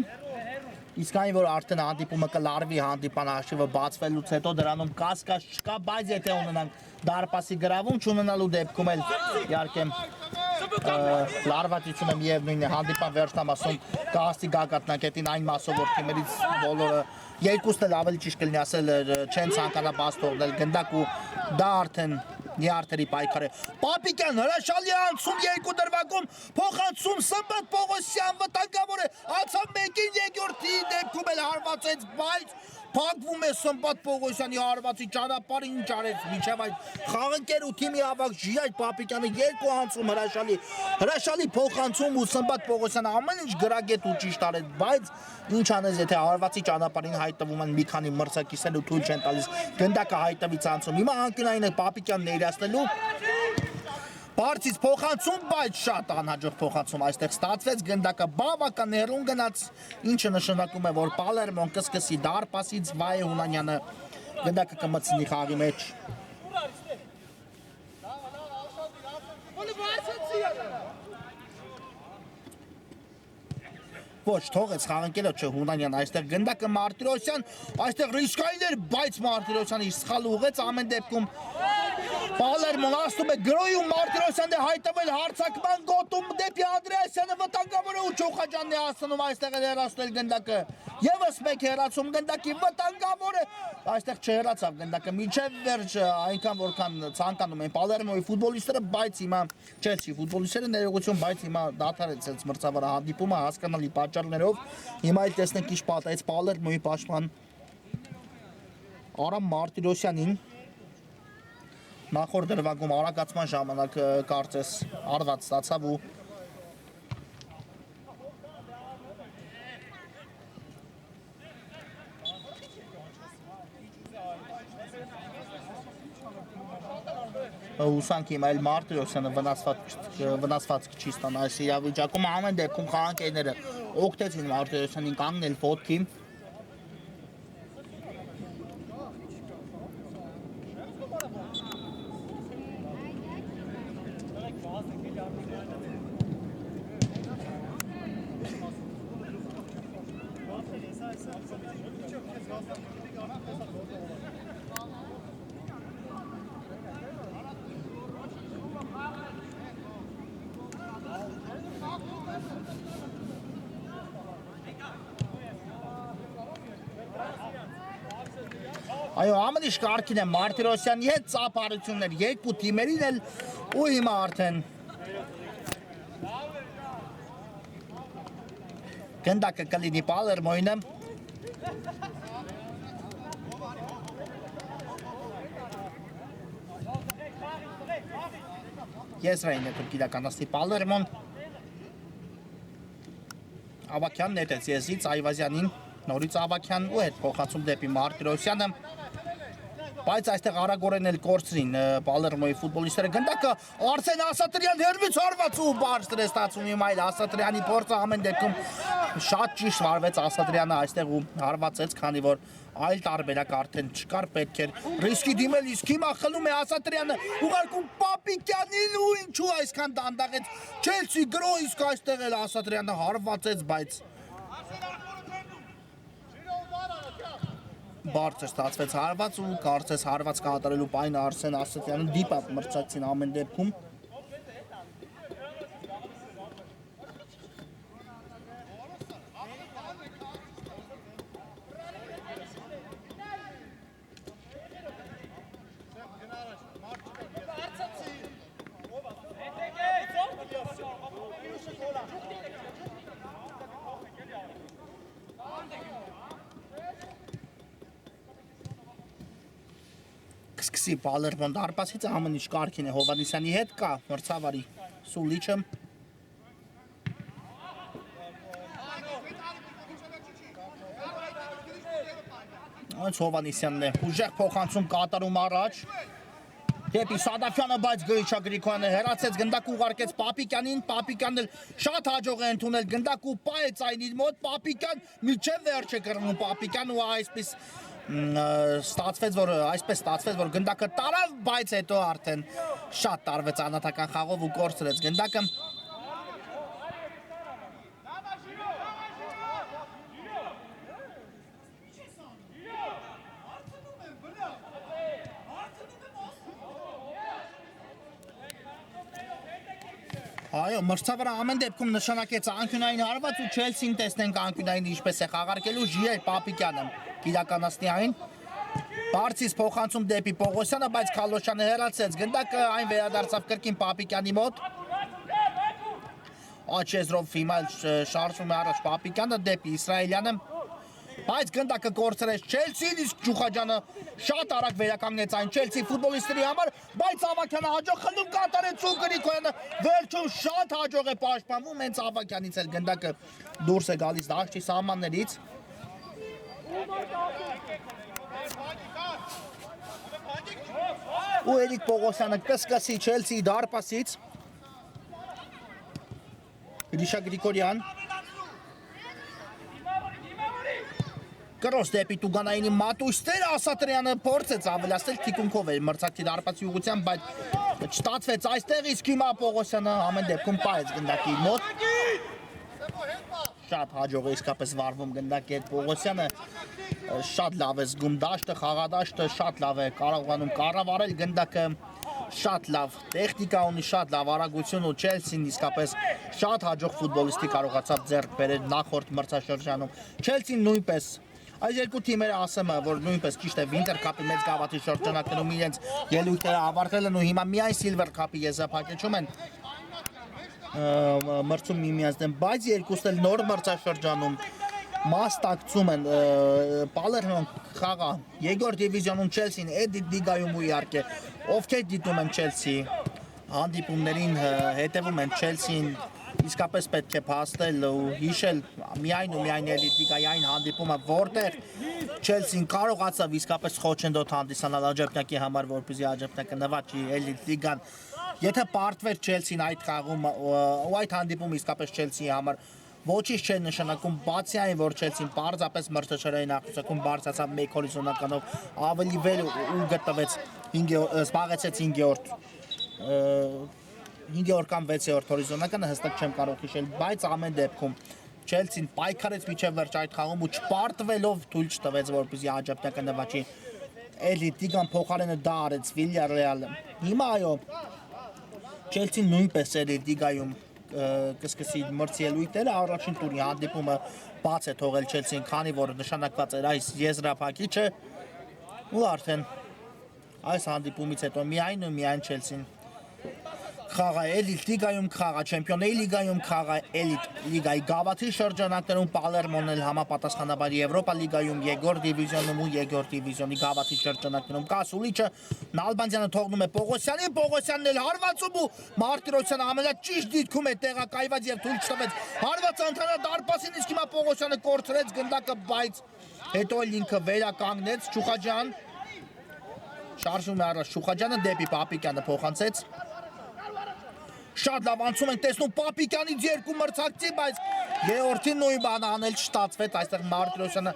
Իսկ այն որ արդեն հանդիպումը կլարվի հանդիպան հաշիվը բացվելուց հետո դրանում կասկած չկա, բայց եթե ունենանք դարպասի գրավում չունենալու դեպքում էլ իհարկե լարվածությունը միևնույն է հանդիպան վերջնամասում կհասցի գագաթնակետին այն մասով որ թիմերից բոլորը երկուսն էլ ավելի ճիշտ կլինի ասել չեն ցանկանա բաց թողնել գնդակ ու դա արդեն Նյարդերի պայքար է Պապիկյան հրաշալի անցում երկու դրվագում փոխանցում Սմբատ Պողոսյան վտանգավոր է անցավ մեկին երկրորդի դեպքում էլ հարվածեց բայց փակվում է Սմբատ Պողոսյանի հարվածի ճանապարհը ինչ արեց միջև այդ խաղընկեր ու թիմի ավակ Ժիայր Պապիկյանը երկու անցում հրաշալի փոխանցում ու Սմբատ Պողոսյանը ամեն ինչ գրագետ ու ճիշտ արեց բայց ինչ անես եթե հարվածի ճանապարհին հայտնվում են մի քանի մրցակիցներ ու թույլ չեն տալիս գնդակը հայտնվից անցում հիմա անկյունային է Պապիկյանն ներյասնելու Բարձից փոխանցում, բայց շատ անհաջող փոխանցում այստեղ ստացվեց գնդակը բավական հեռուն գնաց, ինչը նշանակում է, որ Պալերմոն կսկսի դարպասից Վայե Հունանյանը գնդակը կմտցնի խաղի մեջ։ Ոչ, թողեց խաղընկերը չէ Հունանյան, այստեղ գնդակը Մարտիրոսյան, այստեղ ռիսկային էր, բայց Մարտիրոսյանը իր սխալը ուղղեց ամեն դեպքում Պալերմոն ասում է գրոյում Մարտիրոսյանն է հայտնվել հարցակման գոտում դեպի Անդրեասյանը վտանգավոր է ու Չուխաջյանն է հասնում այստեղ էլ հեռացնել գնդակը Եվս մեկ հեռացում գնդակի վտանգավոր է այստեղ չհեռացավ գնդակը մինչև վերջ այնքան որքան ցանկանում են Պալերմոյի ֆուտբոլիստները բայց հիմա Չելսի ֆուտբոլիստները ներողություն բայց հիմա դադարեցեց մրցավարը հանդիպումը հասկանալի պատճառներով հիմա էլ տեսնենք ինչ պատահեց Պալերմոյի պաշտպան Արամ Մարտիրոսյանին Նախորդ դրվագում արագացման ժամանակ կարծես արված ստացավ ու Հուսանք հիմա էլ Մարտիրոսյանը վնասված չի ստանա այս իրավիճակում ամեն դեպքում խաղանկերները օգտեցին Մարտիրոսյանին կանգնել ոտքի Այո, ամեն ինչ կարգին է Մարտիրոսյանի հետ ծափարություններ երկու թիմերին էլ ու հիմա արդեն գնդակը կլինի Պալերմոյինը Եզրային է թուրք իրականացնի Պալերմոն Ավակյանն նետեց եզրից Այվազյանին նորից Ավակյան ու հետ փոխանցում դեպի Մարտիրոսյանը Բայց այստեղ արագորեն էլ կորցրին Պալերմոյի ֆուտբոլիստները գնդակը Արսեն Ասատրյան հերվից հարված ու բարձր է ստացվում իմ այլ Ասատրյանի փորձը ամեն դեպքում շատ ճիշտ վարվեց Ասատրյանը այստեղ ու հարվածեց քանի որ այլ տարբերակ արդեն չկար պետք էր ռիսկի դիմել իսկ հիմա խլում է Ասատրյանը ուղարկում Պապիկյանին ու ինչու այսքան դանդաղեց Չելսի գրո իսկ այստեղ էլ Ասատրյանը հարվածեց բայց Բարձր ստացվեց հարված ու կարծես հարված կատարելու պայանը Արսեն Ասատրյանը դիպավ մրցակցին ամեն դեպքում Սկսի Պալերմոն դարպասից ամեն ինչ կարգին է Հովհաննիսյանի հետ կա մրցավարի Սուլիչը Ոնց Հովհաննիսյանն է ուժեղ փոխանցում կատարում առաջ Դեպի Սադաֆյանը բայց Գրիչա Գրիգորյանը հեռացեց գնդակ ուղարկեց Պապիկյանին Պապիկյանն էլ շատ հաջող է ընդունել գնդակ ու պայեց այն իր մոտ Պապիկյան միջև վերջ է կրնում Պապիկյան ու այսպես ստացվեց որ գնդակը տարավ բայց հետո արդեն շատ տարվեց անհատական խաղով ու կորցրեց գնդակը Այո, մրցավարը ամեն դեպքում նշանակեց անկյունային հարված ու Չելսին տեսնենք անկյունային ինչպես է խաղարկելու Ժիրայր Պապիկյանը իրականացնի այն Բարձից փոխանցում դեպի Պողոսյանը, բայց Քալոշյանը հեռացեց գնդակը այն վերադարձավ կրկին Պապիկյանի մոտ Աչեզրով հիմա շարժվում է առաջ Պապիկյանը դեպի Իսրայելյանը Բայց գնդակը կորցրեց Չելսին, իսկ Ջուխաջյանը շատ արագ վերականգնեց այն Չելսի ֆուտբոլիստների համար, բայց Ավագյանը հաջող խլում կատարեց ու Գրիգորյանը վերջում շատ հաջող է պաշտպանվում, հենց Ավագյանից էլ գնդակը դուրս է գալիս դաշտի սահմաններից։ Ու Էրիկ Պողոսյանը կսկսի Չելսի դարպասից։ Գրիշա Գրիգորյան Կրոս դեպի Տուգանայինի մատույցները Ասատրյանը փորձեց ավելացնել թիկունքով էր մրցակցի դարպասի ուղղությամբ, բայց չստացվեց այստեղ, իսկ հիմա Պողոսյանը ամեն դեպքում պայեց գնդակի մոտ։ Շատ հաջող է իսկապես վարվում գնդակի հետ Պողոսյանը, շատ լավ է զգում դաշտը, խաղադաշտը, շատ լավ է կարողանում կառավարել գնդակը, շատ լավ տեխնիկա ունի, շատ լավ արագություն ու Չելսին իսկապես շատ հաջող ֆուտբոլիստի կարողացավ ձեռք բերել նախորդ մրցաշրջանում։ Չելսին նույնպես Այս երկու թիմերը ասեմ, որ նույնպես ճիշտ է Winter Cup-ի մեծ գավաթի շրջանակներում իրենց ելույթները ավարտել են ու հիմա միայն Silver Cup-ի եզրափակիչում են մրցում միմյանց դեմ, բայց երկուսն էլ նոր մրցաշրջանում մասնակցում են Պալերմոն խաղա երկրորդ դիվիզիոնում Չելսին, Էդիտ լիգայում ու իհարկե ովքեր դիտում են Չելսի հանդիպումներին հետևում են Չելսին իսկապես պետք է փաստել ու հիշել միայն ու միայն Էլիտ լիգայի այն հանդիպումը, որտեղ Չելսին կարողացավ իսկապես խոչընդոտ հանդիսանալ աջակցի համար, որպեսզի աջակցը նվաճի Էլիտ լիգան։ Եթե պարտվեր Չելսին այդ խաղում ու այդ հանդիպումը իսկապես Չելսիի համար ոչինչ չէ նշանակում, բացի այն, որ Չելսին պարզապես մրցաշարային աղյուսակում բարձրացավ մեկ հորիզոնականով ավելի վեր ու գտնվեց զբաղեցեց 5-րդ կամ 6-րդ հորիզոնականը հստակ չեմ կարող հիշել, բայց ամեն դեպքում Չելսին պայքարեց մինչև վերջ այդ խաղում ու չպարտվելով թույլ չտվեց, որպեսզի աջակցը նվաճի Էլիտ լիգան փոխարենը դա արեց Վիլյարեալը։ Հիմա այո Չելսին նույնպես Էլիտ լիգայում կսկսի մրցի ելույթները, առաջին տուրի հանդիպումը բաց է թողել Չելսին, քանի որ նշանակված էր այս եզրափակիչը ու արդեն այս հանդիպումից հետո միայն ու միայն Չելսին խաղա Էլիտ լիգայում, խաղա Չեմպիոնների լիգայում, խաղա Էլիտ լիգայի գավաթի շրջանակներում, Պալերմոն էլ համապատասխանաբար Եվրոպա լիգայում, երկրորդ դիվիզիոնում ու երկրորդ դիվիզիոնի գավաթի շրջանակներում կա Սուլիչը, Նալբանդյանը թողնում է Պողոսյանին, Պողոսյանն էլ հարվածում ու Մարտիրոսյանը ամենաճիշտ դիրքում է տեղակայված եւ թույլ չտվեց հարվածը ընդհանրապես դարպասին, իսկ հիմա Պողոսյանը կորցրեց գնդակը, բայց հետո էլ ինքը վերականգնեց Չուխաջյան Շարժում է առաջ Շուխաջյանը դեպի Պապիկյանը փոխանցեց։ Շատ լավ անցում են տեսնում Պապիկյանից երկու մրցակցի, բայց Գեորգին նույն բանը անել չստացվեց, այստեղ Մարտիրոսյանը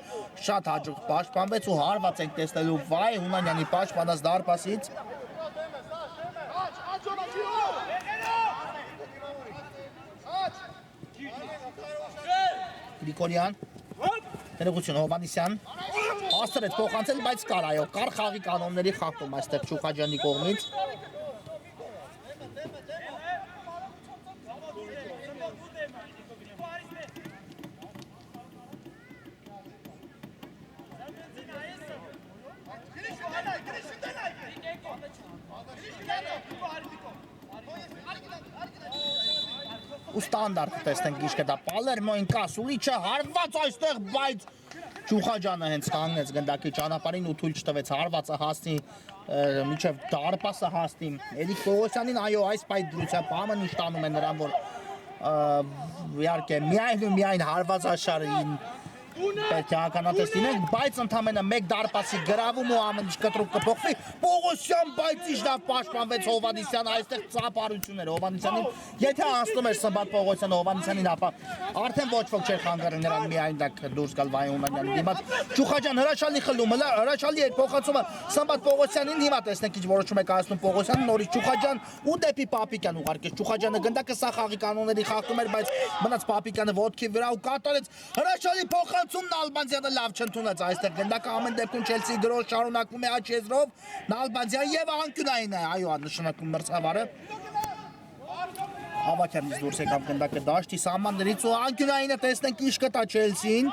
շատ հաջող պաշտպանվեց ու հարված ենք տեսնելու վայ Հունանյանի պաշտպանած դարպասից։ Գրիգորյան, ներողություն Հովանեսյան, հաստրեց փոխանցել, բայց կար այո, կար խաղի կանոնների խախտում այստեղ Շուխաջյանի կողմից։ Ու ստանդարտ տեսնենք ինչ կտա Պալերմոին կա Սուլիչը հարված այստեղ, բայց Շուխաջյանը հենց կանգնեց գնդակի ճանապարհին ու թույլ չտվեց հարվածը հասնի մինչև դարպասը հասնի Էրիկ Պողոսյանին, այո, այս պայծրությամբ համը ինչ տանում է նրան, որ իհարկե միայն ու միայն հարվածաշարին պետք է ականատես լինենք, բայց ընդամենը մեկ դարպասի գրավում ու ամեն ինչ կտրուկ կփոխվի։ Պողոսյան բայց ինչ լավ պաշտպանվեց Հովանեսյանը, այստեղ ծափարություն էր Հովանեսյանին, եթե անցնում էր Սմբատ Պողոսյանը Հովանեսյանին, ապա արդեն ոչ ոք չէր խանգարել նրան միայն դուրս գալ Վայ Հունանյանի դիմաց։ Շուխաջյան հրաշալի խլում, հրաշալի էր փոխանցումը Սմբատ Պողոսյանին, հիմա տեսնենք ինչ որոշում է կայացնում Պողոսյանը, նորից Շուխաջյան ու դեպի Պապիկյան ուղարկեց։ Շուխաջյանը գնդակը սա խաղի կանոնների խախտում էր, բայց մնաց Պապիկյանը ոտքի վրա ու կատարեց հրաշալի Նալբանդյանը լավ չընդունեց այստեղ գնդակը ամեն դեպքում Չելսիի գրոհ շարունակվում է աջ եզրով Նալբանդյան եւ անկյունային է այո նշանակում մրցավարը Ավակյանից դուրս եկավ գնդակը դաշտի սահմաններից ու անկյունայինը տեսնենք ինչ կտա Չելսին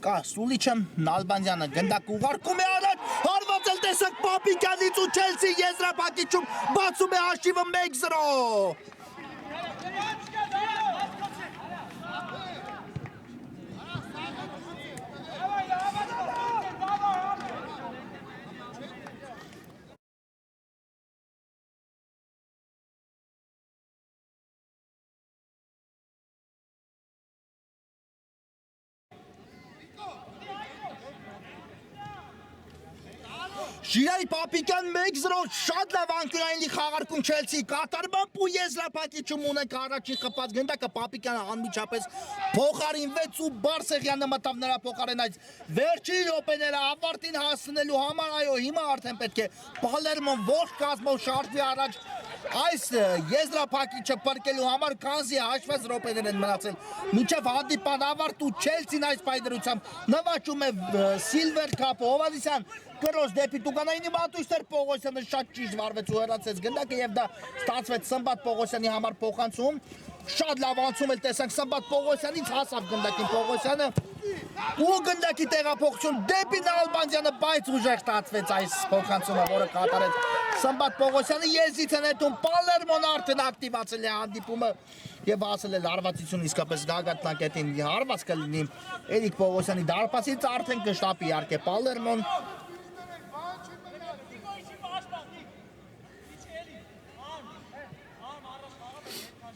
կա Սուլիչը Նալբանդյանը գնդակ ուղարկում է առաջ հարված էլ տեսանք Պապիկյանից ու Չելսի եզրափակիչում բացում է հաշիվը 1-0 Ժիրայի Պապիկյան 1-0 շատ լավ անկյունայինի խաղարկում Չելսի կատարմամբ ու եզրափակիչում ունենք առաջին խփած գնդակը Պապիկյանը անմիջապես փոխարինվեց ու Բարսեղյանը մտավ նրա փոխարեն այս վերջին րոպեները ավարտին հասնելու համար այո հիմա արդեն պետք է Պալերմոն ողջ կազմով շարժվի առաջ այս եզրափակիչը պրկելու համար քանզի հաշված րոպեներ են մնացել մինչև հանդիպան ավարտ ու Չելսին այս պայդրությամբ նվաճում է Սիլվեր Քափը Հովանեսյան Կրոս դեպի Տուգանայինի Մատույցեր Պողոսյանը շատ ճիշտ վարվեց ու հեռացեց գնդակը եւ դա ստացվեց Սմբատ Պողոսյանի համար փոխանցում շատ լավ անցում էլ տեսանք Սմբատ Պողոսյանից հասավ գնդակին Պողոսյանը ու գնդակի տեղափոխություն դեպի Նալբանդյանը բայց ուժեղ ստացվեց այս փոխանցումը որը կատարեց Սմբատ Պողոսյանը եզից են հետում Պալերմոն արդեն ակտիվացել է հանդիպումը եւ ասել է լարվածություն իսկապես գագաթնակետին հարված կլինի Էրիկ Պողոսյանի դարպասից արդեն կշտապի իհարկե Պալերմոն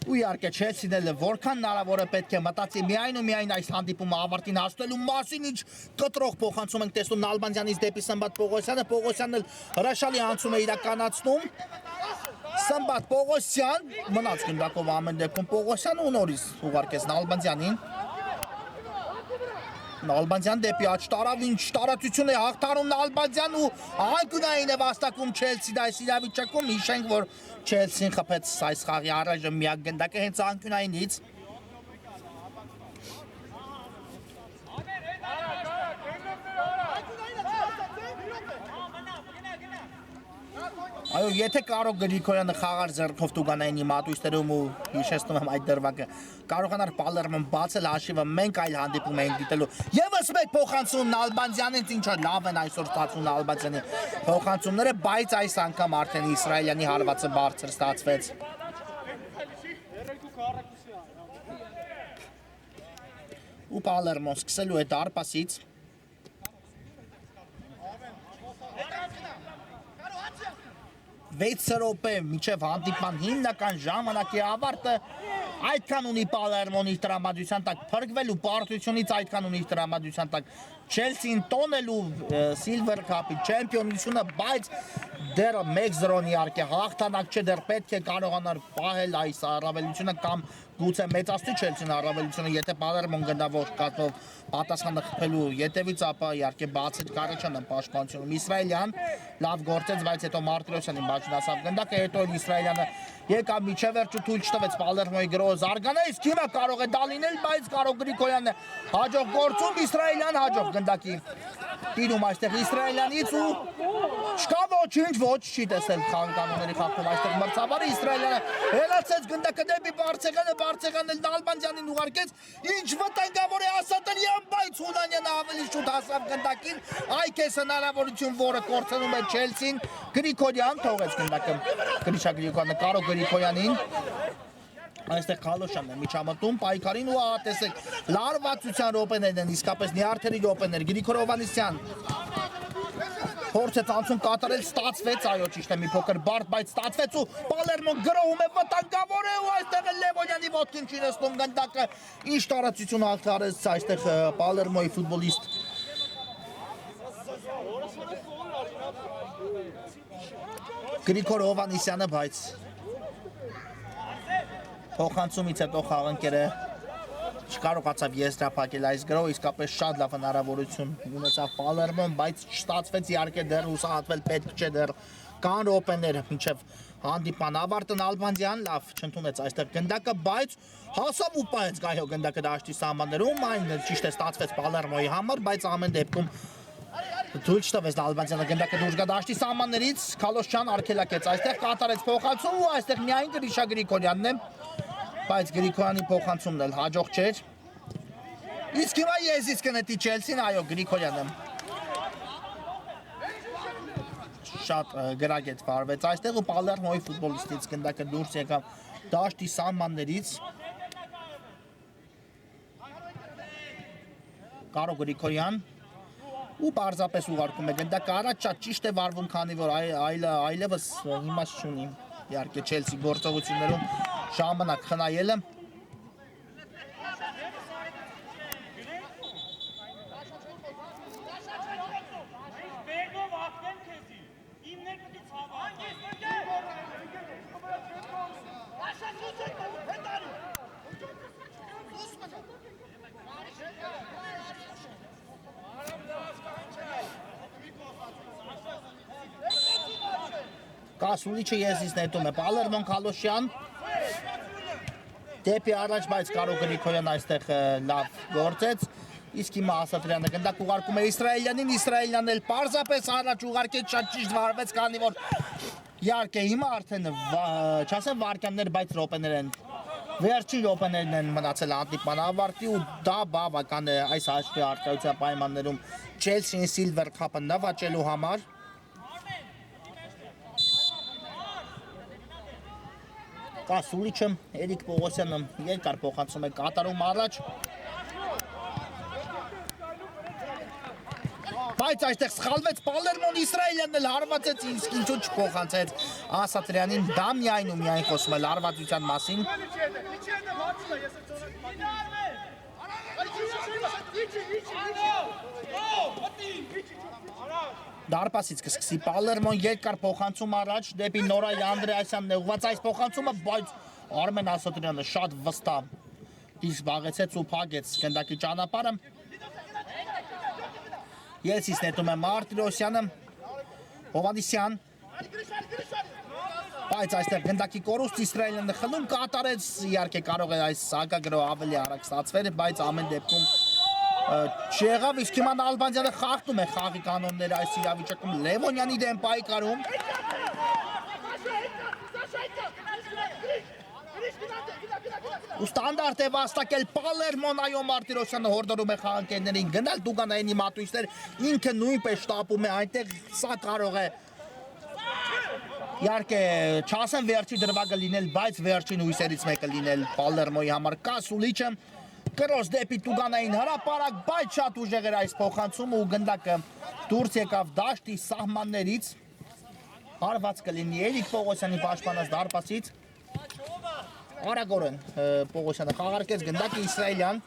ու իհարկե Չելսին էլ որքան հնարավոր է պետք է մտածի միայն ու միայն այս հանդիպումը ավարտին հասնելու մասին ինչ կտրող փոխանցում ենք տեսնում Նալբանդյանից դեպի Սմբատ Պողոսյանը Պողոսյանն էլ հրաշալի անցում է իրականացնում Սմբատ Պողոսյան մնաց գնդակով ամեն դեպքում Պողոսյանը ու նորից ուղարկեց Նալբանդյանին Նալբանդյան դեպի աջ տարավ ինչ տարածություն է հաղթարում Նալբանդյան ու անկյունային է վաստակում Չելսին այս իրավիճակում հիշենք որ Չելսին խփեց այս խաղի առայժմ միակ գնդակը հենց անկյունայինից Այո, եթե կարող Գրիգորյանը խաղար ձեռքով Տուգանայինի Մատույցներում ու հիշեցնում եմ այդ դրվագը կարողանար Պալերմոն բացել հաշիվը մենք այլ հանդիպում ենք դիտելու Եվս մեկ փոխանցում Նալբանդյանից ինչը լավ են այսօր ստացվում Նալբանդյանի փոխանցումները բայց այս անգամ արդեն իսրայելյանի հարվածը բարձր ստացվեց ու Պալերմոն սկսելու է դարպասից 6 րոպե մինչև հանդիպման հիմնական ժամանակի ավարտը այդքան ունի Պալերմոնի տրամադրության տակ փրկվելու պարտությունից այդքան ունի տրամադրության տակ Չելսին տոնելու Silver Cup-ի չեմպիոնությունը, բայց դեռ 1-0-ի իհարկե հաղթանակ չէ, դեռ պետք է կարողանար պահել այս առավելությունը կամ գուցե մեծացնի Չելսին առավելությունը, եթե Պալերմոն գնա որ կազմով պատասխանը խփելու յետևից, ապա իհարկե բացի Կարաչյանը պաշտպանությունում Իսրայելյան լավ գործեց, բայց հետո Մարտիրոսյանի մաչնասավ գնդակը, հետո Իսրայելյանը եկավ միջև վերջը թույլ չտվեց Պալերմոյի գրոհը զարգանա, իսկ հիմա կարող է դա լինել, բայց կարող Գրիգորյանը հաջող գործում, Իսրայելյան հաջող գնդակի տիրում այստեղ Իսրայելյանից ու չկա ոչինչ, ոչ չի տեսել կանոնների խախտում այստեղ մրցավարը, Իսրայելյանը հելացեց գնդակը դեպի Բարցեղյանը Նալբանդյանին ուղարկեց, ինչ վտանգավոր է Ասատրյան, բայց Հունանյանը ավելի շուտ հասավ գնդակին, այք էս հնարավորություն, որը կորցնում է Չելսին, Գրիգորյան թողեց գնդակը, Գրիշա Գրիգորյանը Կարո Գրիգորյանին այստեղ Քալոշյանն է միջամտում պայքարին ու ահա տեսեք լարվածության րոպեներն են, իսկապես նյարդերի րոպեներ, Գրիգոր Հովհաննիսյան փորձեց անցում կատարել, ստացվեց, այո ճիշտ է մի փոքր բարդ, բայց ստացվեց ու Պալերմոն գրոհում է, վտանգավոր է ու այստեղ է Լևոնյանի ոտքին չի նստում գնդակը, ինչ տարածություն ալթարեց այստեղ Պալերմոյի ֆուտբոլիստ Գրիգոր Հովհաննիսյանը, բայց փոխանցումից հետո խաղընկերը չկարողացավ եզրափակել այս գրոհը, իսկապես շատ լավ հնարավորություն ունեցավ Պալերմոն, բայց չստացվեց, իհարկե դեռ հուսահատվել պետք չէ, դեռ կան րոպեներ մինչև հանդիպման ավարտը Նալբանդյան լավ չընդունեց այստեղ գնդակը, բայց հասավ ու պահեց գայո գնդակը դաշտի սահմաններում, այն ճիշտ է ստացվեց Պալերմոյի համար, բայց ամեն դեպքում թույլ չտվեց Նալբանդյանը գնդակը դուրս գա դաշտի սահմաններից, Քալոշյան արգելակեց այստեղ կատարեց փոխանցում ու այստեղ միայն Գրիշա Գրիգորյանն է, բայց Գրիգորյանի փոխանցումն էլ հաջող չէր։ Իսկ հիմա եզից կնետի Չելսին, այո Գրիգորյանը շատ գրագետ վարվեց այստեղ ու Պալերմոյի ֆուտբոլիստից գնդակը դուրս եկավ դաշտի սահմաններից։ Կարո Գրիգորյան ու պարզապես ուղարկում է գնդակը առաջ, շատ ճիշտ է վարվում, քանի որ այլևս հիմաց չունի իհարկե Չելսի գործողություններում ժամանակ խնայելը։ Կասուլիչը եզից նետում է Պալերմոն Քալոշյան դեպի առաջ, բայց Կարո Գրիգորյան այստեղ լավ գործեց, իսկ հիմա Ասատրյանը գնդակ ուղարկում է Իսրայելյանին, Իսրայելյանն էլ պարզապես առաջ ուղարկեց, շատ ճիշտ վարվեց, քանի որ իհարկե հիմա արդեն չասեմ վարկյաններ, բայց րոպեներ են, վերջին րոպեներն են մնացել հանդիպման ավարտի ու դա բավական է այս հաշվի առկայության պայմաններում Չելսիին Silver Cup-ը նվաճելու համար։ Կասուլիչը, Էրիկ Պողոսյանը երկար փոխանցում է կատարում առաջ, բայց այստեղ սխալվեց Պալերմոն, Իսրայելյանն էլ հարվածեց, իսկ ինչու չփոխանցեց Ասատրյանին, դա միայն ու միայն խոսում է լարվածության մասին։ Դարպասից կսկսի Պալերմոն երկար փոխանցում առաջ դեպի Նորայ Անդրեասյանն է ուղղված այս փոխանցումը, բայց Արմեն Ասատրյանը շատ վստահ դիսկ զբաղեցեց ու փակեց գնդակի ճանապարհը։ Եսից նետում է Մարտիրոսյանը, Հովհաննիսյան, բայց այստեղ գնդակի կորուստ Իսրայելյանը խլում կատարեց, իհարկե կարող է այս հակագրոհը ավելի արագ ստացվել, բայց ամեն դեպքում չեղավ, իսկ հիմա Նալբանդյանը խախտում է խաղի կանոնները այս իրավիճակում Լևոնյանի դեմ պայքարում։ Ու ստանդարտ է վաստակել Պալերմոն, այո Մարտիրոսյանը հորդորում է խաղանկերներին գնալ Դուգանայինի մատույցներ, ինքը նույնպես շտապում է այնտեղ, սա կարող է իհարկե չասեմ վերջի դրվագը լինել, բայց վերջին հույսերից մեկը լինել Պալերմոյի համար։ Կասուլիչը կրոս դեպի Տուգանային հրապարակ, բայց շատ ուժեղ էր այս փոխանցումը ու գնդակը դուրս եկավ դաշտի սահմաններից։ Հարված կլինի Էրիկ Պողոսյանի պաշտպանած դարպասից։ Արագորեն Պողոսյանը խաղարկեց գնդակը Իսրայելյան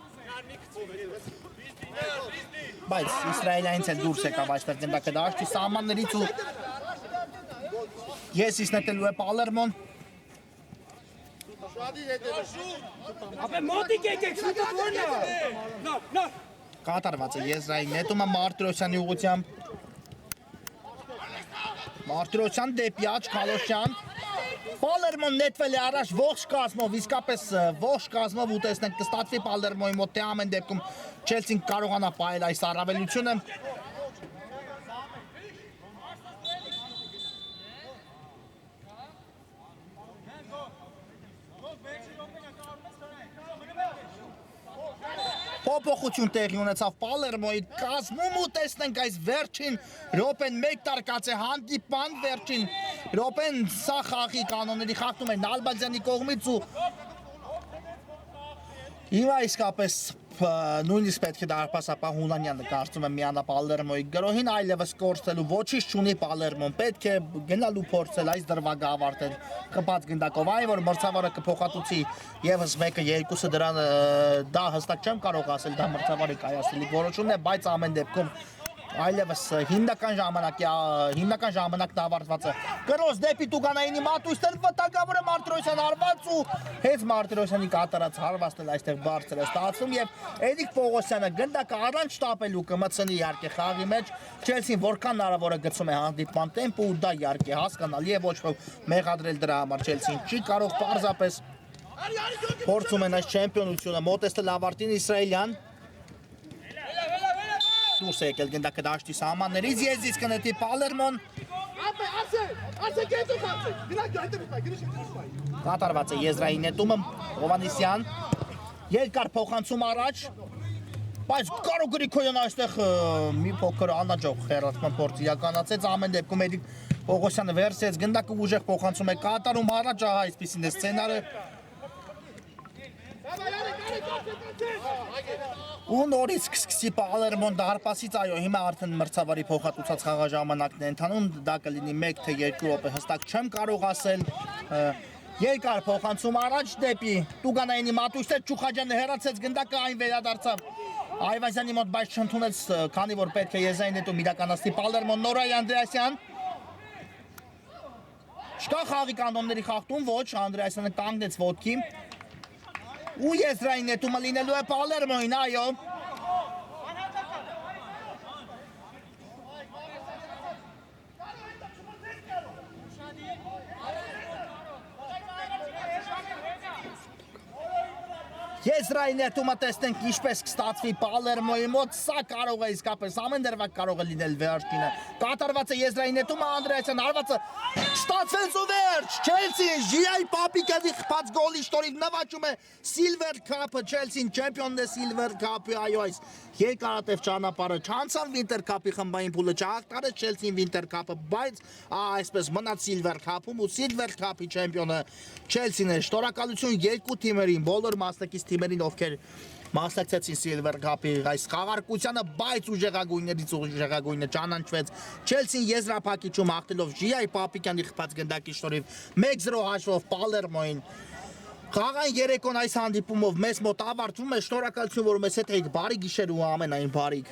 բայց Իսրայելյանից էլ դուրս եկավ այստեղ գնդակը դաշտի սահմաններից ու ես իսնետելու է Պալերմոն Ապե մոտիկ եկեք, շուտը որն է։ կատարված է Եզրայի նետումը Մարտիրոսյանի ուղղությամբ Մարտիրոսյան դեպի աջ Քալոշյան Պալերմոն նետվել է առաջ ողջ կազմով, իսկապես ողջ կազմով ու տեսնենք կստացվի Պալերմոյի մոտ թե ամեն դեպքում Չելսին կարողանա պահել այս առավելությունը Փոփոխություն տեղի ունեցավ Պալերմոյի կազմում ու տեսնենք այս վերջին րոպեն 1 տարկած է հանդիպան վերջին րոպեն սա խաղի կանոնների խախտում է Նալբանդյանի կողմից ու հիմա իսկապես նույնիսկ պետք է դարպասապահ Հունանյանը կարծում եմ միանա Պալերմոյի գրոհին այլևս կորցնելու ոչինչ չունի Պալերմոն պետք է գնալու փորձել այս դրվագը ավարտել խփած գնդակով այն որ մրցավարը կփոխատուցի եւս մեկը երկուսը դրան դա հստակ չեմ կարող ասել դա մրցավարի կայացնելի որոշումն է բայց ամեն դեպքում այլևս հիմնական ժամանակն ավարտված է գրոզ դեպի Տուգանայինի մատույցն վտանգավորը Մարտիրոսյան արված ու հենց Մարտիրոսյանի կատարած հարվածն այստեղ բարձր է ստացվում եւ Էդիկ Պողոսյանը գնդակը առանց շտապելու կմցնի իհարկե խաղի մեջ Չելսին որքան հնարավոր է գցում է հանդիպման տեմպը ու դա իհարկե հասկանալի է ոչ ոք մեղադրել դրա համար Չելսին չի կարող պարզապես փորձում են այս չեմպիոնությունը մոտեցնել ավարտին Իսրայելյան դուրս է եկել գնդակը դաշտի սահմաններից եզից կնետի Պալերմոն կատարված է Եզրայի նետումը Հովանեսյան երկար փոխանցում առաջ բայց Կարո Գրիգորյանը այստեղ մի փոքր անաճող խեղաթման փորձ իրականացեց ամեն դեպքում Էդիկ Պողոսյանը վերցրեց գնդակը ուժեղ փոխանցում է կատարում առաջ ահա այսպեսին է սցենարը ու նորից կսկսի Պալերմոն դարպասից այո հիմա արդեն մրցավարի փոխհատուցած խաղաժամանակն է ընթանում դա կլինի 1 թե 2 րոպե հստակ չեմ կարող ասել երկար փոխանցում առաջ դեպի Տուգանայինի մատույցը Չուխաջյանը հեռացեց գնդակը այն վերադարձավ Այվազյանի մոտ բայց չընդունեց քանի որ պետք է Եզրային նետում իրականացնի Պալերմոն Նորայ Անդրեասյան Չկա խաղի կանոնների խախտում ոչ Անդրեասյանը կանգնեց ոտքի ու Եզրային նետումը լինելու է Պալերմոյին, այո Եզրայի նետումը տեսնենք ինչպես կստացվի Պալերմոյի մոտ, սա կարող է իսկապես ամեն դրվագ կարող է լինել վերջինը կատարված է Եզրայի նետումը Անդրեասյան արվածը ստացվեց ու վերջ Չելսին Ժիայի Պապիկյանի խփած գոլի շնորհիվ նվաճում է Silver Cup-ը Չելսին չեմպիոնն է Silver Cup-ի այո այս երկարատև ճանապարհը չանցավ Winter Cup-ի խմբային փուլը չհաղթարեց Չելսին Winter Cup-ը բայց այսպես մնաց Silver Cup-ում ու Silver Cup-ի չեմպիոնը Չելսին է շնորհակալություն երկու թիմերին բոլոր մասնակից թիմերին ովքեր մասնակցեցին Silver Cup-ի այս խաղարկությանը, բայց ուժեղագույններից ուժեղագույնը ճանաչվեց Չելսին եզրափակիչում հաղթելով Ժիայի Պապիկյանի խփած գնդակի շնորհիվ 1-0 հաշվով Պալերմոյին Խաղային երեկոն այս հանդիպումով մեզ մոտ ավարտվում է շնորհակալություն որ մեզ հետ եք բարի գիշեր ու ամենայն բարիք